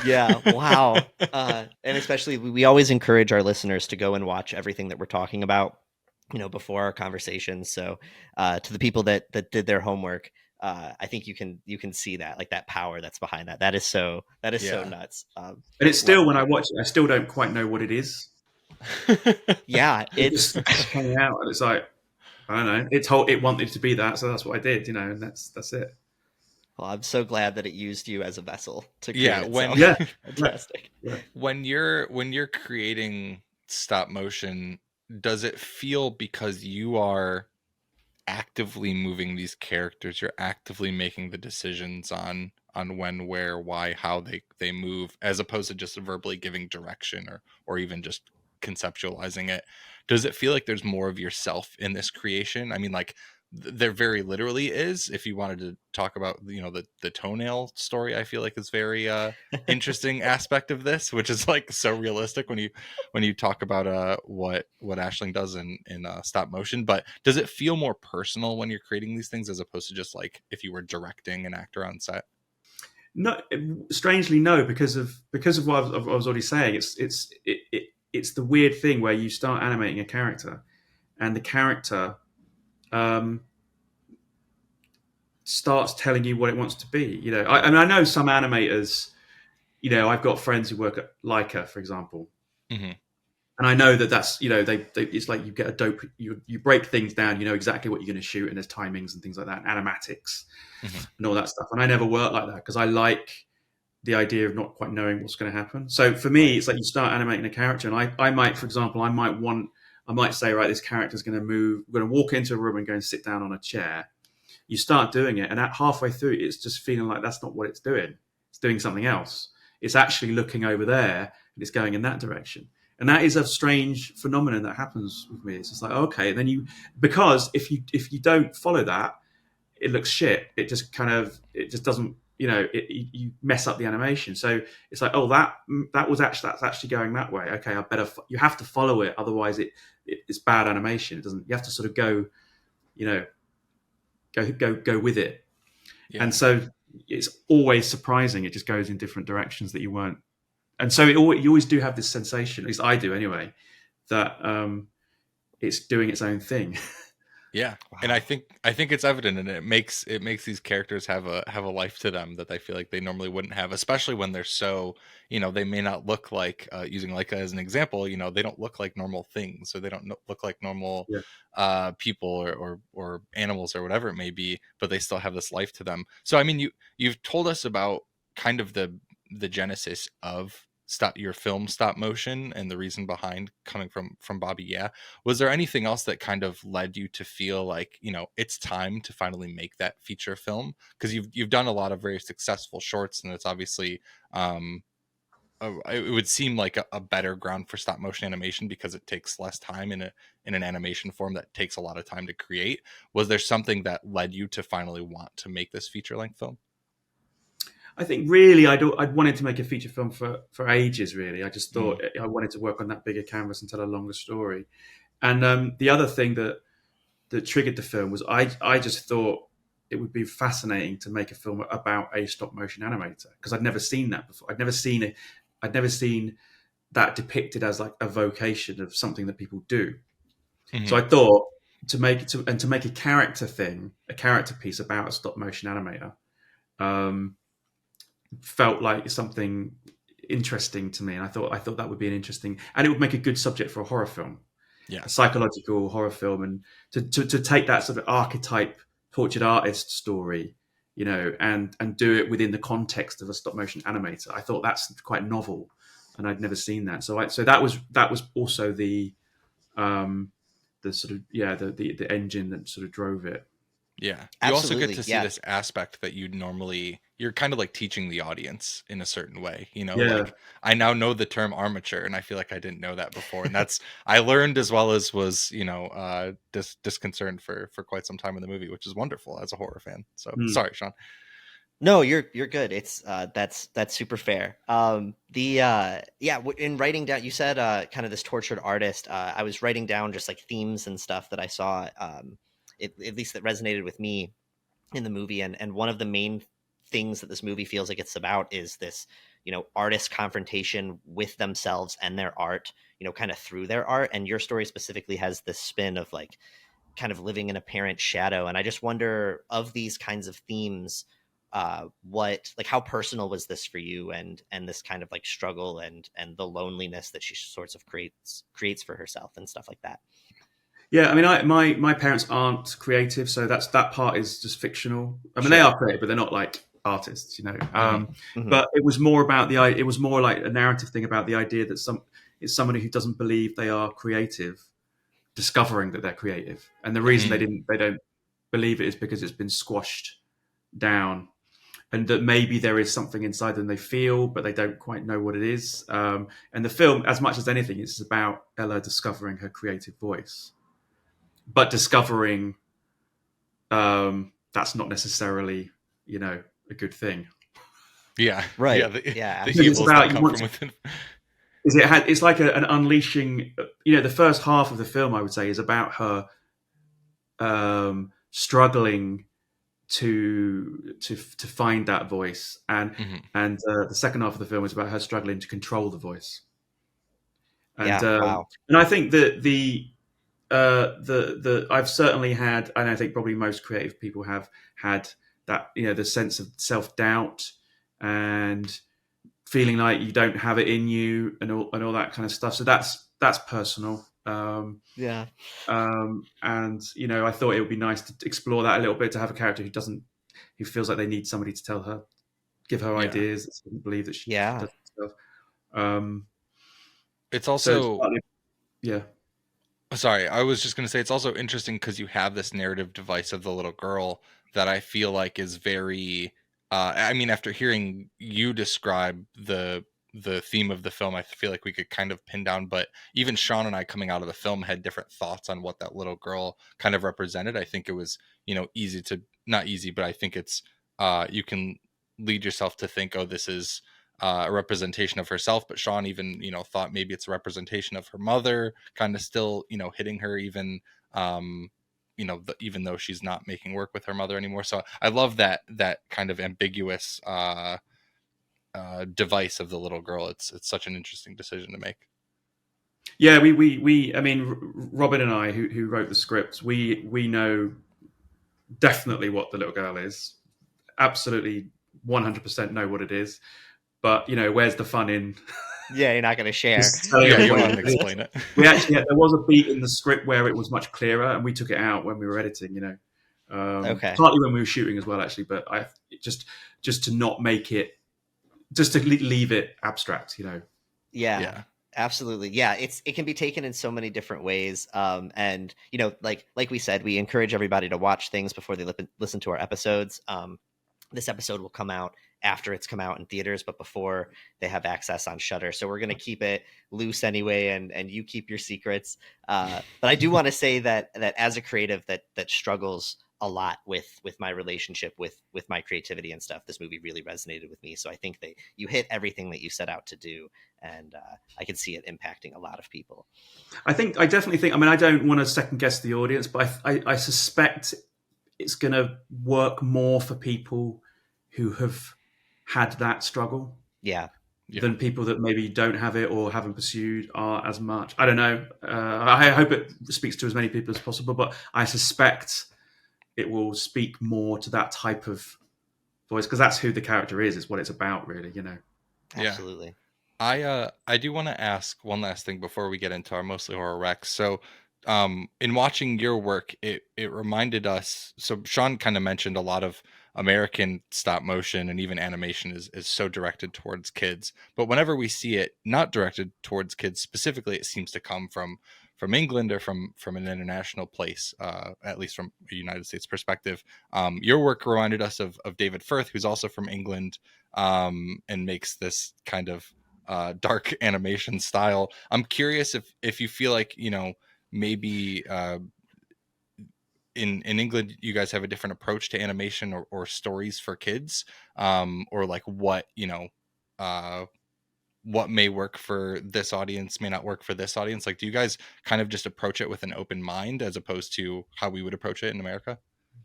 Yeah, wow. And especially, we always encourage our listeners to go and watch everything that we're talking about, before our conversations. So to the people that did their homework, I think you can see that, like, that power that's behind that. That is so nuts. And it's still, when I watch it, I still don't quite know what it is. Yeah, it's just coming out, and it's like, I don't know. It wanted to be that, so that's what I did, and that's it. Well, I'm so glad that it used you as a vessel to create fantastic. Yeah. When you're creating stop motion, does it feel, because you are actively moving these characters, you're actively making the decisions on when, where, why, how they move, as opposed to just verbally giving direction or even just conceptualizing it, does it feel like there's more of yourself in this creation? I mean, like, there very literally is. If you wanted to talk about the toenail story, I feel like is very interesting aspect of this, which is like so realistic when you talk about what Aisling does in stop motion. But does it feel more personal when you're creating these things, as opposed to just like if you were directing an actor on set? No, strangely no, because of what I was already saying. It's the weird thing where you start animating a character, and the character starts telling you what it wants to be. I know some animators. I've got friends who work at Leica, for example, mm-hmm. and I know that's it's like you get a dope. You break things down. You know exactly what you're going to shoot, and there's timings and things like that, and animatics, mm-hmm. and all that stuff. And I never work like that, because I like the idea of not quite knowing what's going to happen. So for me, it's like you start animating a character, and I might, for example, I might say, right, this character's going to move. We're going to walk into a room and go and sit down on a chair. You start doing it, and at halfway through, it's just feeling like that's not what it's doing. It's doing something else. It's actually looking over there, and it's going in that direction. And that is a strange phenomenon that happens with me. It's just like, okay, and then because if you don't follow that, it looks shit. It just doesn't you mess up the animation. So it's like, oh, that's actually going that way. Okay, you have to follow it, otherwise it's bad animation. It doesn't. You have to sort of go, go with it. Yeah. And so it's always surprising. It just goes in different directions that you weren't. And so you always do have this sensation, at least I do anyway, that it's doing its own thing. Yeah. Wow. And I think it's evident, and it makes these characters have a life to them that I feel like they normally wouldn't have, especially when they're so, they may not look like, using Leica as an example, they don't look like normal things, or they don't look like normal people or animals or whatever it may be, but they still have this life to them. So I mean, you've told us about kind of the genesis of your film Stop Motion and the reason behind coming from Bobby. Yeah. Was there anything else that kind of led you to feel like, it's time to finally make that feature film? Because you've done a lot of very successful shorts, and it's obviously it would seem like a better ground for stop motion animation because it takes less time in an animation form that takes a lot of time to create. Was there something that led you to finally want to make this feature length film? I think really I'd wanted to make a feature film for ages, really. I just thought I wanted to work on that bigger canvas and tell a longer story. And the other thing that triggered the film was I just thought it would be fascinating to make a film about a stop motion animator, because I'd never seen that before. I'd never seen that depicted as like a vocation of something that people do. Mm-hmm. So I thought to make a character piece about a stop motion animator, felt like something interesting to me, and I thought that would be an interesting, and it would make a good subject for a horror film, a psychological horror film, and to take that sort of archetype portrait artist story, and do it within the context of a stop motion animator. I thought that's quite novel, and I'd never seen that. So that was also the sort of the engine that sort of drove it. Yeah. You also get to see this aspect that you're kind of like teaching the audience in a certain way, like I now know the term armature, and I feel like I didn't know that before. And that's, I learned as well as was, disconcerted for quite some time in the movie, which is wonderful as a horror fan. So sorry, Sean. No, you're good. It's that's super fair. In writing down, you said kind of this tortured artist. I was writing down just like themes and stuff that I saw, at least that resonated with me in the movie. And one of the main things that this movie feels like it's about is this, artist confrontation with themselves and their art, kind of through their art. And your story specifically has this spin of like kind of living in a parent's shadow. And I just wonder, of these kinds of themes, how personal was this for you, and this kind of like struggle and the loneliness that she sorts of creates for herself and stuff like that? Yeah, I mean, my parents aren't creative, so that part is just fictional. I mean, They are creative, but they're not like artists, Mm-hmm. But it was more about it was more like a narrative thing about the idea that it's somebody who doesn't believe they are creative discovering that they're creative, and the reason they don't believe it is because it's been squashed down, and that maybe there is something inside them they feel, but they don't quite know what it is. And the film, as much as anything, is about Ella discovering her creative voice. But discovering that's not necessarily, a good thing. Yeah, right. Yeah, the evils that come from within. It's like an unleashing. The first half of the film, I would say, is about her struggling to find that voice, and the second half of the film is about her struggling to control the voice. And wow. And I think that the I've certainly had, and I think probably most creative people have had that, the sense of self-doubt and feeling like you don't have it in you and all that kind of stuff. So that's personal. And I thought it would be nice to explore that a little bit, to have a character who feels like they need somebody to give her ideas, that doesn't believe that she does stuff. It's also yeah. Sorry, I was just going to say, it's also interesting because you have this narrative device of the little girl that I feel like is very, I mean, after hearing you describe the theme of the film, I feel like we could kind of pin down, but even Sean and I coming out of the film had different thoughts on what that little girl kind of represented. I think it was, easy to, not easy, but I think it's, you can lead yourself to think, oh, this is a representation of herself. But Sean even, thought maybe it's a representation of her mother, kind of still, hitting her even, even though she's not making work with her mother anymore. So I love that kind of ambiguous device of the little girl. It's such an interesting decision to make. Yeah, we I mean, Robin and I, who wrote the scripts, we know definitely what the little girl is. Absolutely 100% know what it is. But, where's the fun in... Yeah, you're not going to share. Yeah, you want to explain it. We actually, there was a beat in the script where it was much clearer, and we took it out when we were editing, Okay. Partly when we were shooting as well, actually, but I just to not make it, just to leave it abstract, Yeah. Absolutely. Yeah, it can be taken in so many different ways. And like we said, we encourage everybody to watch things before they listen to our episodes. This episode will come out after it's come out in theaters, but before they have access on Shudder. So we're going to keep it loose anyway, and you keep your secrets. But I do want to say that as a creative that struggles a lot with my relationship with my creativity and stuff, this movie really resonated with me. So I think that you hit everything that you set out to do, and I can see it impacting a lot of people. I definitely think, I mean, I don't want to second guess the audience, but I suspect it's going to work more for people who have had that struggle. Yeah. Than people that maybe don't have it or haven't pursued art as much. I don't know. I hope it speaks to as many people as possible, but I suspect it will speak more to that type of voice, because that's who the character is. It's what it's about, really. Absolutely. I do want to ask one last thing before we get into our mostly horror recs. So, in watching your work, it reminded us. So Sean kind of mentioned a lot of American stop motion and even animation is so directed towards kids. But whenever we see it not directed towards kids specifically, it seems to come from England or from an international place, at least from a United States perspective. Your work reminded us of David Firth, who's also from England, and makes this kind of dark animation style. I'm curious if you feel like, maybe in England you guys have a different approach to animation or stories for kids, or like what may work for this audience may not work for this audience. Like, do you guys kind of just approach it with an open mind as opposed to how we would approach it in America?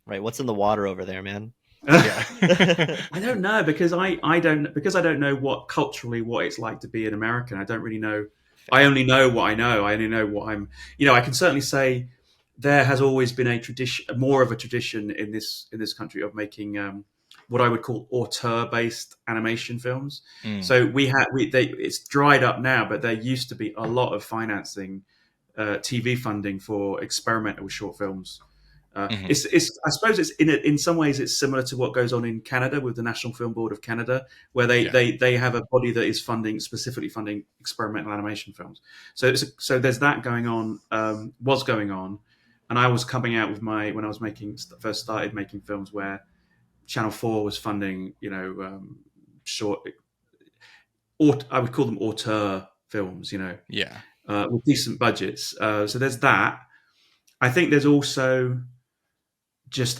Right. What's in the water over there, man? Yeah. I don't know, because I don't know what culturally what it's like to be an American. I don't really know. I only know what I know. I only know what I'm. I can certainly say there has always been a tradition, more of a tradition in this country of making what I would call auteur-based animation films. So it's dried up now, but there used to be a lot of financing, TV funding for experimental short films. It's I suppose it's in some ways it's similar to what goes on in Canada with the National Film Board of Canada, where they have a body that is specifically funding experimental animation films. So there's that going on, was going on, and I was coming out with when I was first started making films where Channel 4 was funding, short, I would call them auteur films, with decent budgets. So there's that. I think there's also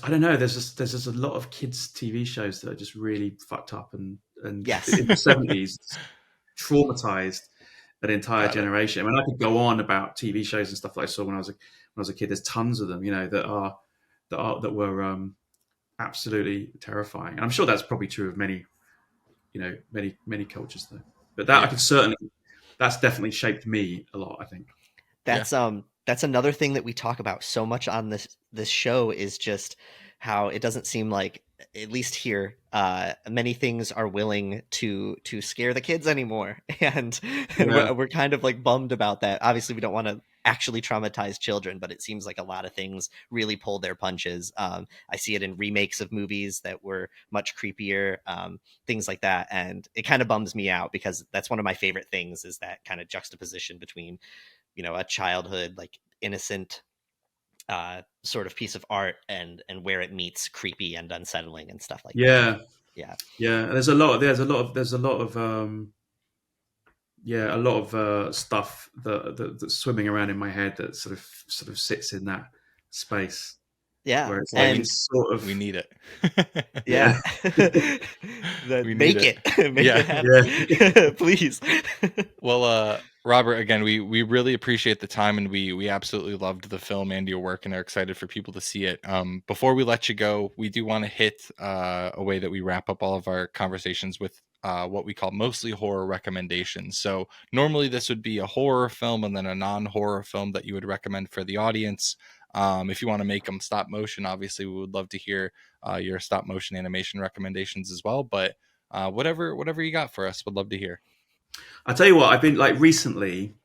I don't know. There's just a lot of kids' TV shows that are just really fucked up, and Yes. in the 70s traumatized an entire generation. I mean, I could go on about TV shows and stuff that I saw when I was a kid. There's tons of them, that were absolutely terrifying. And I'm sure that's probably true of many cultures, though. But that's definitely shaped me a lot, I think. That's another thing that we talk about so much on this show, is just how it doesn't seem like, at least here, many things are willing to scare the kids anymore, and we're kind of like bummed about that. Obviously, we don't want to actually traumatize children, but it seems like a lot of things really pull their punches. I see it in remakes of movies that were much creepier, things like that, and it kind of bums me out, because that's one of my favorite things, is that kind of juxtaposition between a childhood, like innocent sort of piece of art and where it meets creepy and unsettling and stuff like that. Yeah. There's a lot of stuff that's swimming around in my head that sort of sits in that space. Yeah, where it's like and we need it. Yeah. We Make need it. Make Yeah. it happen. Please. Well, Robert, again, we really appreciate the time, and we absolutely loved the film and your work, and are excited for people to see it. Before we let you go, we do want to hit a way that we wrap up all of our conversations with what we call mostly horror recommendations. So normally this would be a horror film and then a non-horror film that you would recommend for the audience. If you want to make them stop motion, obviously we would love to hear your stop motion animation recommendations as well. But whatever you got for us, would love to hear. I'll tell you what, I've been like recently.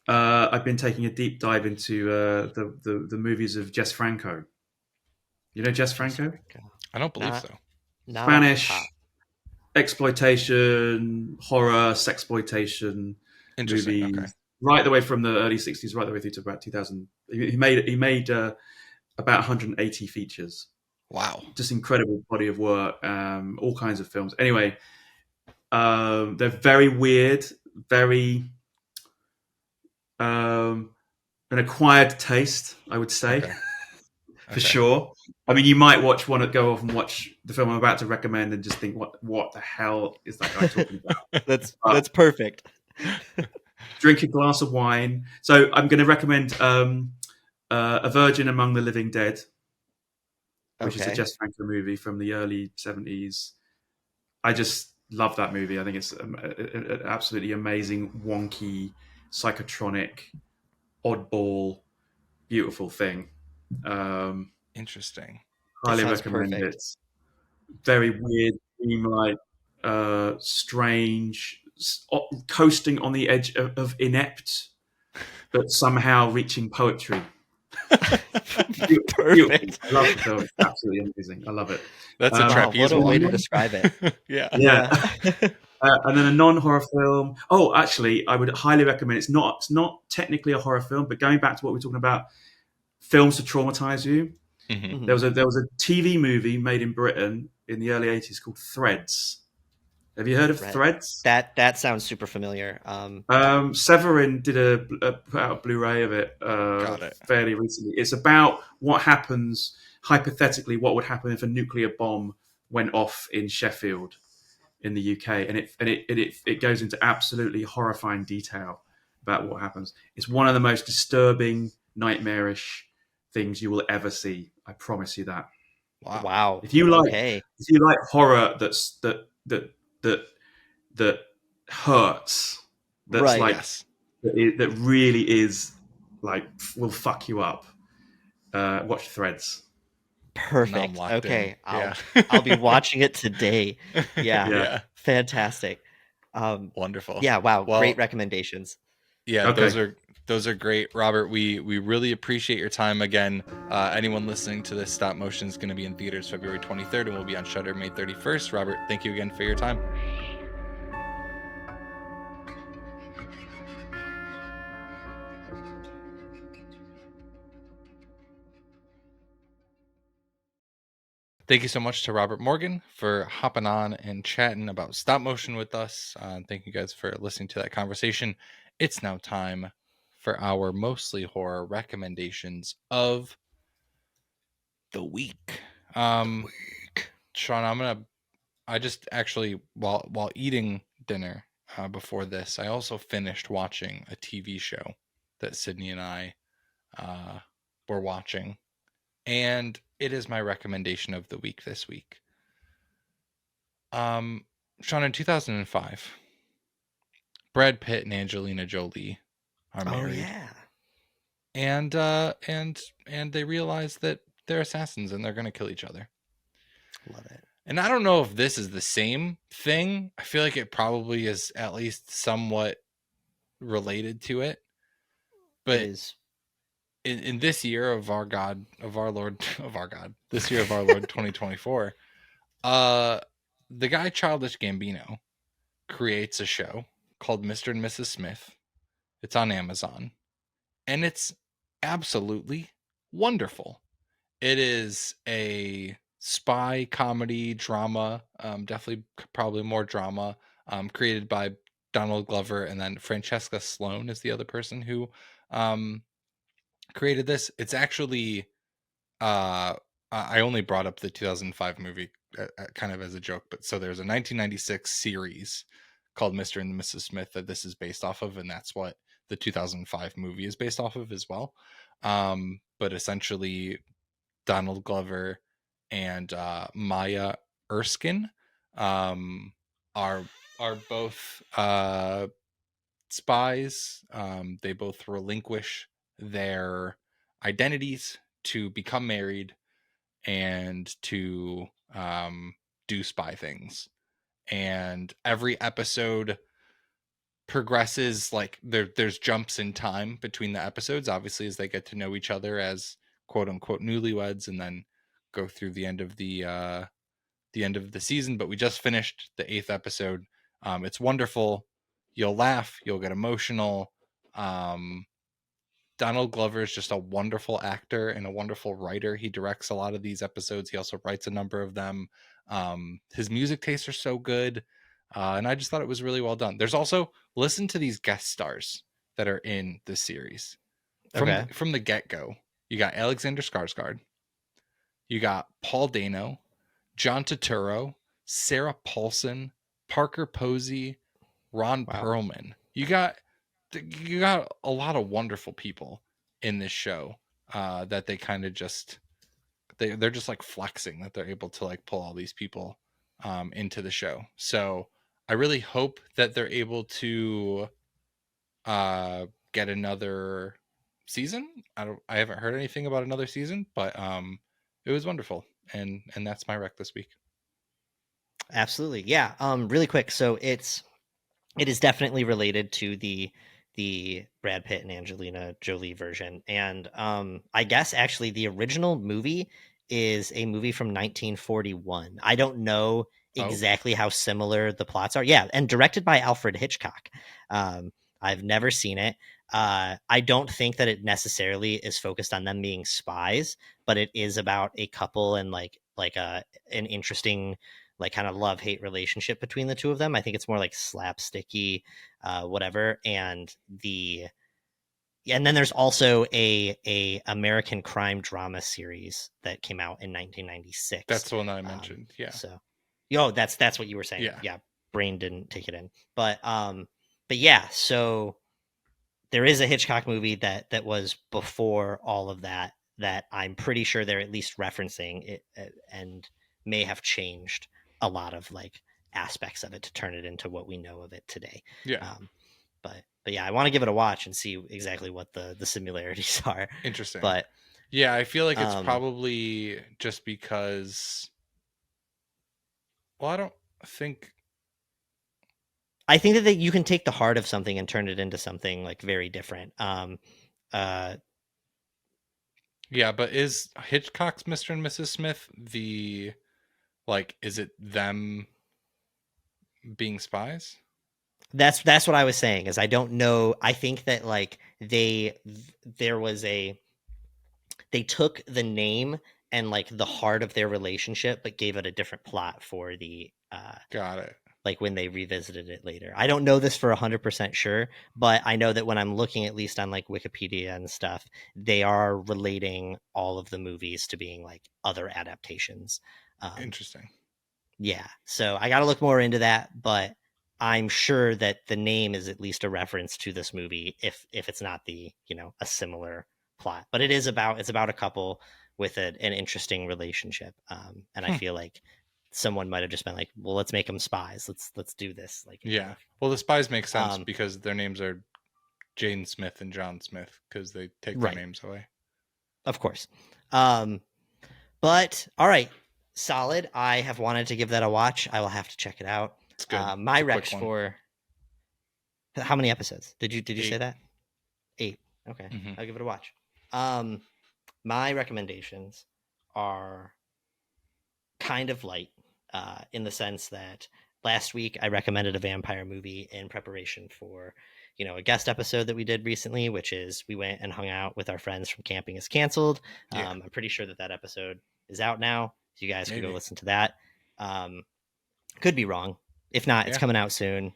I've been taking a deep dive into the movies of Jess Franco. You know Jess Franco? I don't believe Not- so. Not Spanish off exploitation, horror, sexploitation Interesting. movies, Okay. right the way from the early '60s, right the way through to about 2000. He made about 180 features. Wow. Just incredible body of work. All kinds of films. Anyway, they're very weird, very an acquired taste, I would say. Okay. For sure. I mean, you might go off and watch the film I'm about to recommend and just think, what the hell is that guy talking about? That's perfect. Drink a glass of wine. So I'm going to recommend A Virgin Among the Living Dead, which is a Okay. Jess Franco movie from the early 70s. I just love that movie. I think it's an absolutely amazing, wonky, psychotronic, oddball, beautiful thing. Interesting. Highly sounds recommend perfect. it. Very weird, dreamlike, strange, coasting on the edge of inept, but somehow reaching poetry. Perfect. I love the film. It's absolutely amazing. I love it. That's a Wow, trapeze what a way to one. describe it. Yeah. Yeah. And then a non-horror film. Oh, actually, I would highly recommend. It's not technically a horror film, but going back to what we were talking about, films to traumatize you. Mhm. There was a TV movie made in Britain in the early 80s called Threads. Have you heard of Threads? That sounds super familiar. Severin did put out a Blu-ray of it, Got it. fairly recently. It's about what happens, hypothetically, what would happen if a nuclear bomb went off in Sheffield in the UK, and it goes into absolutely horrifying detail about what happens. It's one of the most disturbing, nightmarish things you will ever see. I promise you that. Wow. If you like Okay. horror that hurts, that's Right. like Yes. that really is like will fuck you up. Watch Threads. Now I'm Perfect. locked Okay. in. Yeah. I'll be watching it today. Yeah. Yeah. Fantastic. Wonderful. Yeah, wow, Well, great recommendations. Yeah, Okay. those are great, Robert. We really appreciate your time again. Anyone listening to this, Stop Motion is going to be in theaters February 23rd and will be on Shudder May 31st. Robert, thank you again for your time. Thank you so much to Robert Morgan for hopping on and chatting about stop motion with us. Thank you guys for listening to that conversation. It's now time for our mostly horror recommendations of the week. Sean, I just actually while eating dinner before this, I also finished watching a TV show that Sydney and I were watching, and it is my recommendation of the week this week. Sean, in 2005, Brad Pitt and Angelina Jolie are married. Oh yeah. And they realize that they're assassins and they're going to kill each other. Love it. And I don't know if this is the same thing. I feel like it probably is at least somewhat related to it. But It is in this year of our Lord, this year of our Lord 2024, the guy Childish Gambino creates a show called Mr. and Mrs. Smith. It's on Amazon, and it's absolutely wonderful. It is a spy comedy drama, definitely probably more drama, created by Donald Glover, and then Francesca Sloan is the other person who created this. It's actually I only brought up the 2005 movie kind of as a joke, but so there's a 1996 series called Mr. and Mrs. Smith that this is based off of, and that's what the 2005 movie is based off of as well. But essentially, Donald Glover and Maya Erskine are both spies. They both relinquish their identities to become married and to do spy things. And every episode progresses, like there's jumps in time between the episodes, obviously, as they get to know each other as quote unquote newlyweds, and then go through the end of the season. But we just finished the 8th episode. It's wonderful. You'll laugh, you'll get emotional. Donald Glover is just a wonderful actor and a wonderful writer. He directs a lot of these episodes. He also writes a number of them. His music tastes are so good. And I just thought it was really well done. There's also, listen to these guest stars that are in this series. From the get-go, you got Alexander Skarsgård. You got Paul Dano, John Turturro, Sarah Paulson, Parker Posey, Ron Perlman. You got a lot of wonderful people in this show that they kind of just they're just like flexing that they're able to like pull all these people into the show. So I really hope that they're able to get another season. I haven't heard anything about another season, but it was wonderful, and that's my rec this week. Absolutely. Yeah. Really quick. So it is definitely related to the Brad Pitt and Angelina Jolie version. And I guess actually the original movie is a movie from 1941. I don't know exactly how similar the plots are. Yeah. And directed by Alfred Hitchcock. I've never seen it. I don't think that it necessarily is focused on them being spies, but it is about a couple and like an interesting like kind of love-hate relationship between the two of them. I think it's more like slapsticky, whatever. And then there's also a American crime drama series that came out in 1996. That's the one that I mentioned. Yeah. So, that's what you were saying. Yeah. Yeah. Brain didn't take it in, but yeah. So there is a Hitchcock movie that was before all of that I'm pretty sure they're at least referencing it and may have changed a lot of like aspects of it to turn it into what we know of it today. Yeah. But yeah, I want to give it a watch and see exactly what the similarities are. Interesting. But yeah, I feel like it's probably just because, well, I think that you can take the heart of something and turn it into something like very different. Yeah, but is Hitchcock's Mr. and Mrs. Smith is it them being spies? That's what I was saying. Is I don't know. I think that like they took the name and like the heart of their relationship, but gave it a different plot for the. Got it. Like when they revisited it later. I don't know this for 100% sure, but I know that when I'm looking at least on like Wikipedia and stuff, they are relating all of the movies to being like other adaptations. Interesting. Yeah. So I got to look more into that, but I'm sure that the name is at least a reference to this movie if it's not a similar plot. But it's about a couple with an interesting relationship. And I feel like someone might have just been like, well, let's make them spies. Let's do this. Like, yeah. Well, the spies make sense because their names are Jane Smith and John Smith because they take their names away. Of course. But all right. Solid. I have wanted to give that a watch. I will have to check it out. It's good. My recs for how many episodes? Did you 8. say that? 8. Okay. Mm-hmm. I'll give it a watch. My recommendations are kind of light in the sense that last week I recommended a vampire movie in preparation for a guest episode that we did recently, which is we went and hung out with our friends from Camping is Canceled. Yeah. I'm pretty sure that episode is out now. So you guys can go listen to that. Could be wrong. If not, it's coming out soon.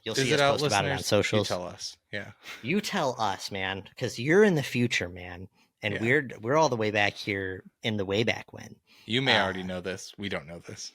You'll see us post about it on socials. You tell us. Yeah. You tell us, man, because you're in the future, man. And we're all the way back here in the way back when. You may already know this. We don't know this.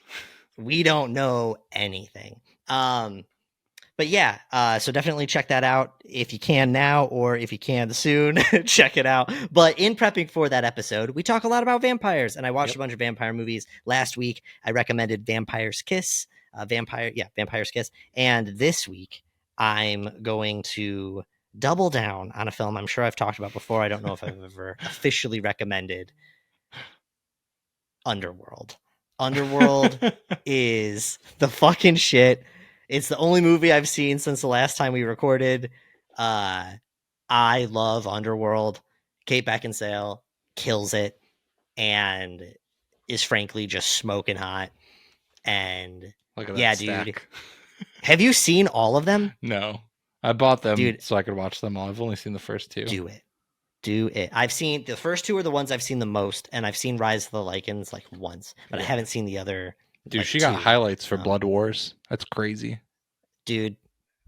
We don't know anything. But yeah, so definitely check that out if you can now, or if you can soon, check it out. But in prepping for that episode, we talk a lot about vampires, and I watched a bunch of vampire movies. Last week, I recommended Vampire's Kiss, Vampire's Kiss. And this week, I'm going to double down on a film I'm sure I've talked about before. I don't know if I've ever officially recommended Underworld. Underworld is the fucking shit. It's the only movie I've seen since the last time we recorded. I love Underworld. Kate Beckinsale kills it and is frankly just smoking hot. And Look at yeah, that stack. dude. Have you seen all of them? No. I bought them Dude, so I could watch them all. I've only seen the first two. Do it. I've seen the first two are the ones I've seen the most, and I've seen Rise of the Lycans like once, but I haven't seen the other. Dude, like, she got two. highlights for Blood Wars. That's crazy. Dude,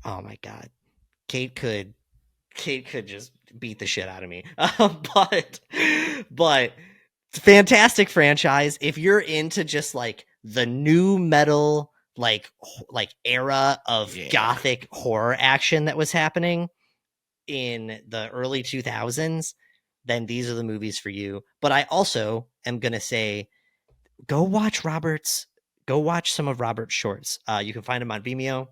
oh my god. Kate could just beat the shit out of me. But fantastic franchise. If you're into just like the new metal like era of gothic horror action that was happening in the early 2000s, then these are the movies for you. But I also am going to say go watch some of Robert's shorts. You can find them on Vimeo.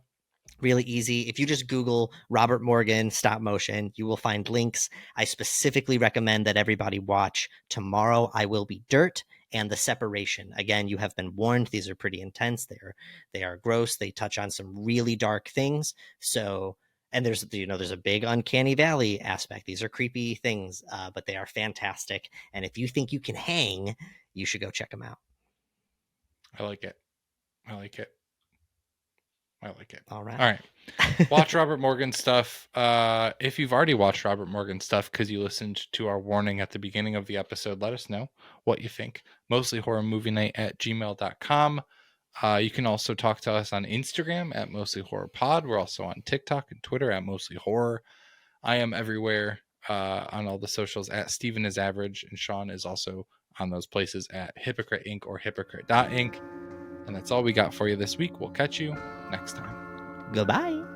Really easy. If you just Google Robert Morgan stop motion, you will find links. I specifically recommend that everybody watch Tomorrow I Will Be Dirt and The Separation. Again, you have been warned. These are pretty intense. They are gross. They touch on some really dark things. So, and there's a big uncanny valley aspect. These are creepy things, but they are fantastic. And if you think you can hang, you should go check them out. I like it. All right. All right. Watch Robert Morgan stuff. If you've already watched Robert Morgan stuff because you listened to our warning at the beginning of the episode, let us know what you think. mostlyhorrormovienight@gmail.com. You can also talk to us on Instagram at mostlyhorrorpod. We're also on TikTok and Twitter at mostlyhorror. I am everywhere on all the socials at Steven is Average, and Sean is also on those places at Hypocrite Inc. or Hypocrite.inc. And that's all we got for you this week. We'll catch you next time. Goodbye.